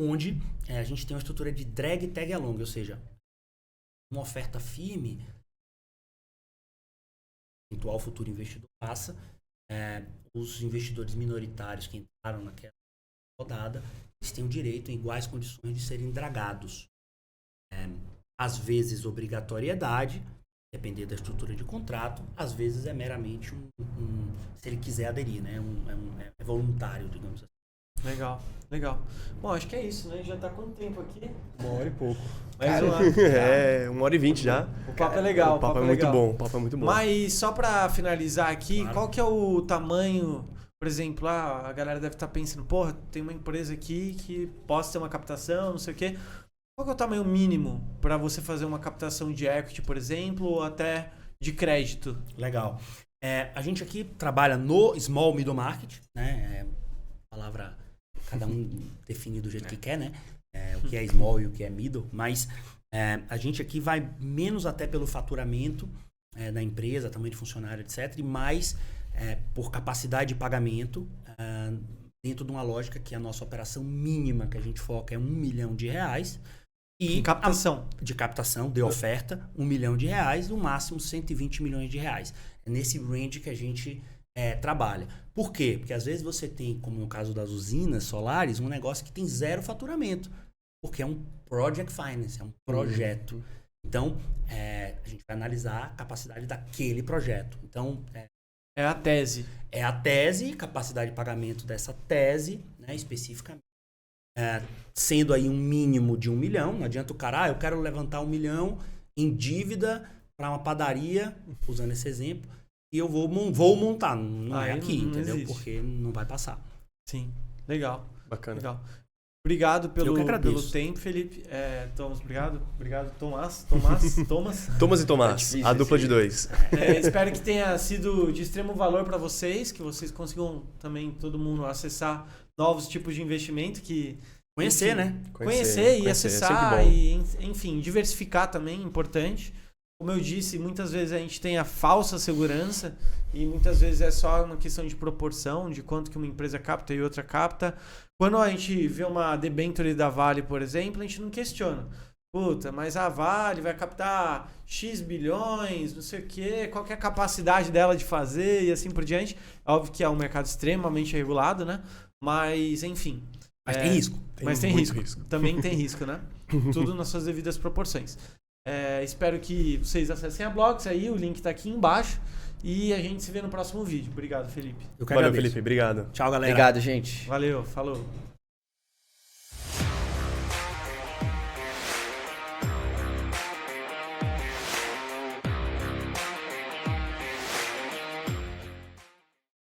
B: Onde a gente tem uma estrutura de drag tag along, ou seja, uma oferta firme, o eventual futuro investidor passa. Os investidores minoritários que entraram naquela rodada, eles têm o direito, em iguais condições, de serem dragados. Às vezes, obrigatoriedade, depender da estrutura de contrato, às vezes é meramente se ele quiser aderir, né? É voluntário, digamos assim.
A: Legal. Bom, acho que é isso, né? Já tá quanto tempo aqui?
C: 1 hora e pouco.
A: Mais
C: 1 hora e 20 já.
A: O papo é legal.
C: O papo é muito bom. O papo é muito bom.
A: Mas só pra finalizar aqui,
B: Claro.
A: Qual que é o tamanho, por exemplo, a galera deve estar pensando, porra, tem uma empresa aqui que possa ter uma captação, não sei o quê. Qual que é o tamanho mínimo para você fazer uma captação de equity, por exemplo, ou até de crédito?
B: Legal. A gente aqui trabalha no small middle market, né? Palavra, cada um define do jeito que quer, né? O que é small e o que é middle, mas a gente aqui vai menos até pelo faturamento da empresa, tamanho de funcionário, etc., e mais por capacidade de pagamento, dentro de uma lógica que a nossa operação mínima que a gente foca é R$1 milhão. E
A: Em captação.
B: de captação, de oferta, R$1 milhão, no máximo R$120 milhões. É nesse range que a gente trabalha. Por quê? Porque às vezes você tem, como no caso das usinas solares, um negócio que tem 0 faturamento. Porque é um project finance, é um projeto. Então, a gente vai analisar a capacidade daquele projeto. Então,
A: É a tese.
B: é a tese, capacidade de pagamento dessa tese, né, especificamente. Sendo aí um mínimo de R$1 milhão. Não adianta o cara, eu quero levantar R$1 milhão em dívida para uma padaria, usando esse exemplo, e eu vou montar. Não é aqui,
A: não
B: entendeu?
A: existe.
B: Porque não vai passar.
A: Sim. Legal.
C: Bacana.
A: Legal. Obrigado
B: Eu que agradeço.
A: pelo tempo, Felipe. Thomas, obrigado. Obrigado, Thomas.
C: Thomas e Tomás,
D: difícil
C: a dupla
D: esse-
C: de 2.
A: Espero que tenha sido de extremo valor para vocês, que vocês consigam também, todo mundo, acessar novos tipos de investimento que...
B: Conhecer,
A: enfim,
B: né?
A: Conhecer e
C: é
A: acessar
C: sempre bom.
A: e, enfim, diversificar também, importante. Como eu disse, muitas vezes a gente tem a falsa segurança e muitas vezes é só uma questão de proporção, de quanto que uma empresa capta e outra capta. Quando a gente vê uma debenture da Vale, por exemplo, a gente não questiona. Puta, mas a Vale vai captar X bilhões, não sei o quê, qual que é a capacidade dela de fazer e assim por diante. Óbvio que é um mercado extremamente regulado, né? Mas, enfim.
B: Mas tem risco.
A: Mas tem
C: muito
A: risco. Também tem risco, né? Tudo nas suas devidas proporções. Espero que vocês acessem a Blocks aí, o link tá aqui embaixo. E a gente se vê no próximo vídeo. Obrigado, Felipe.
B: Eu que
C: Valeu,
B: agradeço.
C: Felipe. Obrigado.
B: Tchau, galera.
D: Obrigado, gente.
A: Valeu, falou.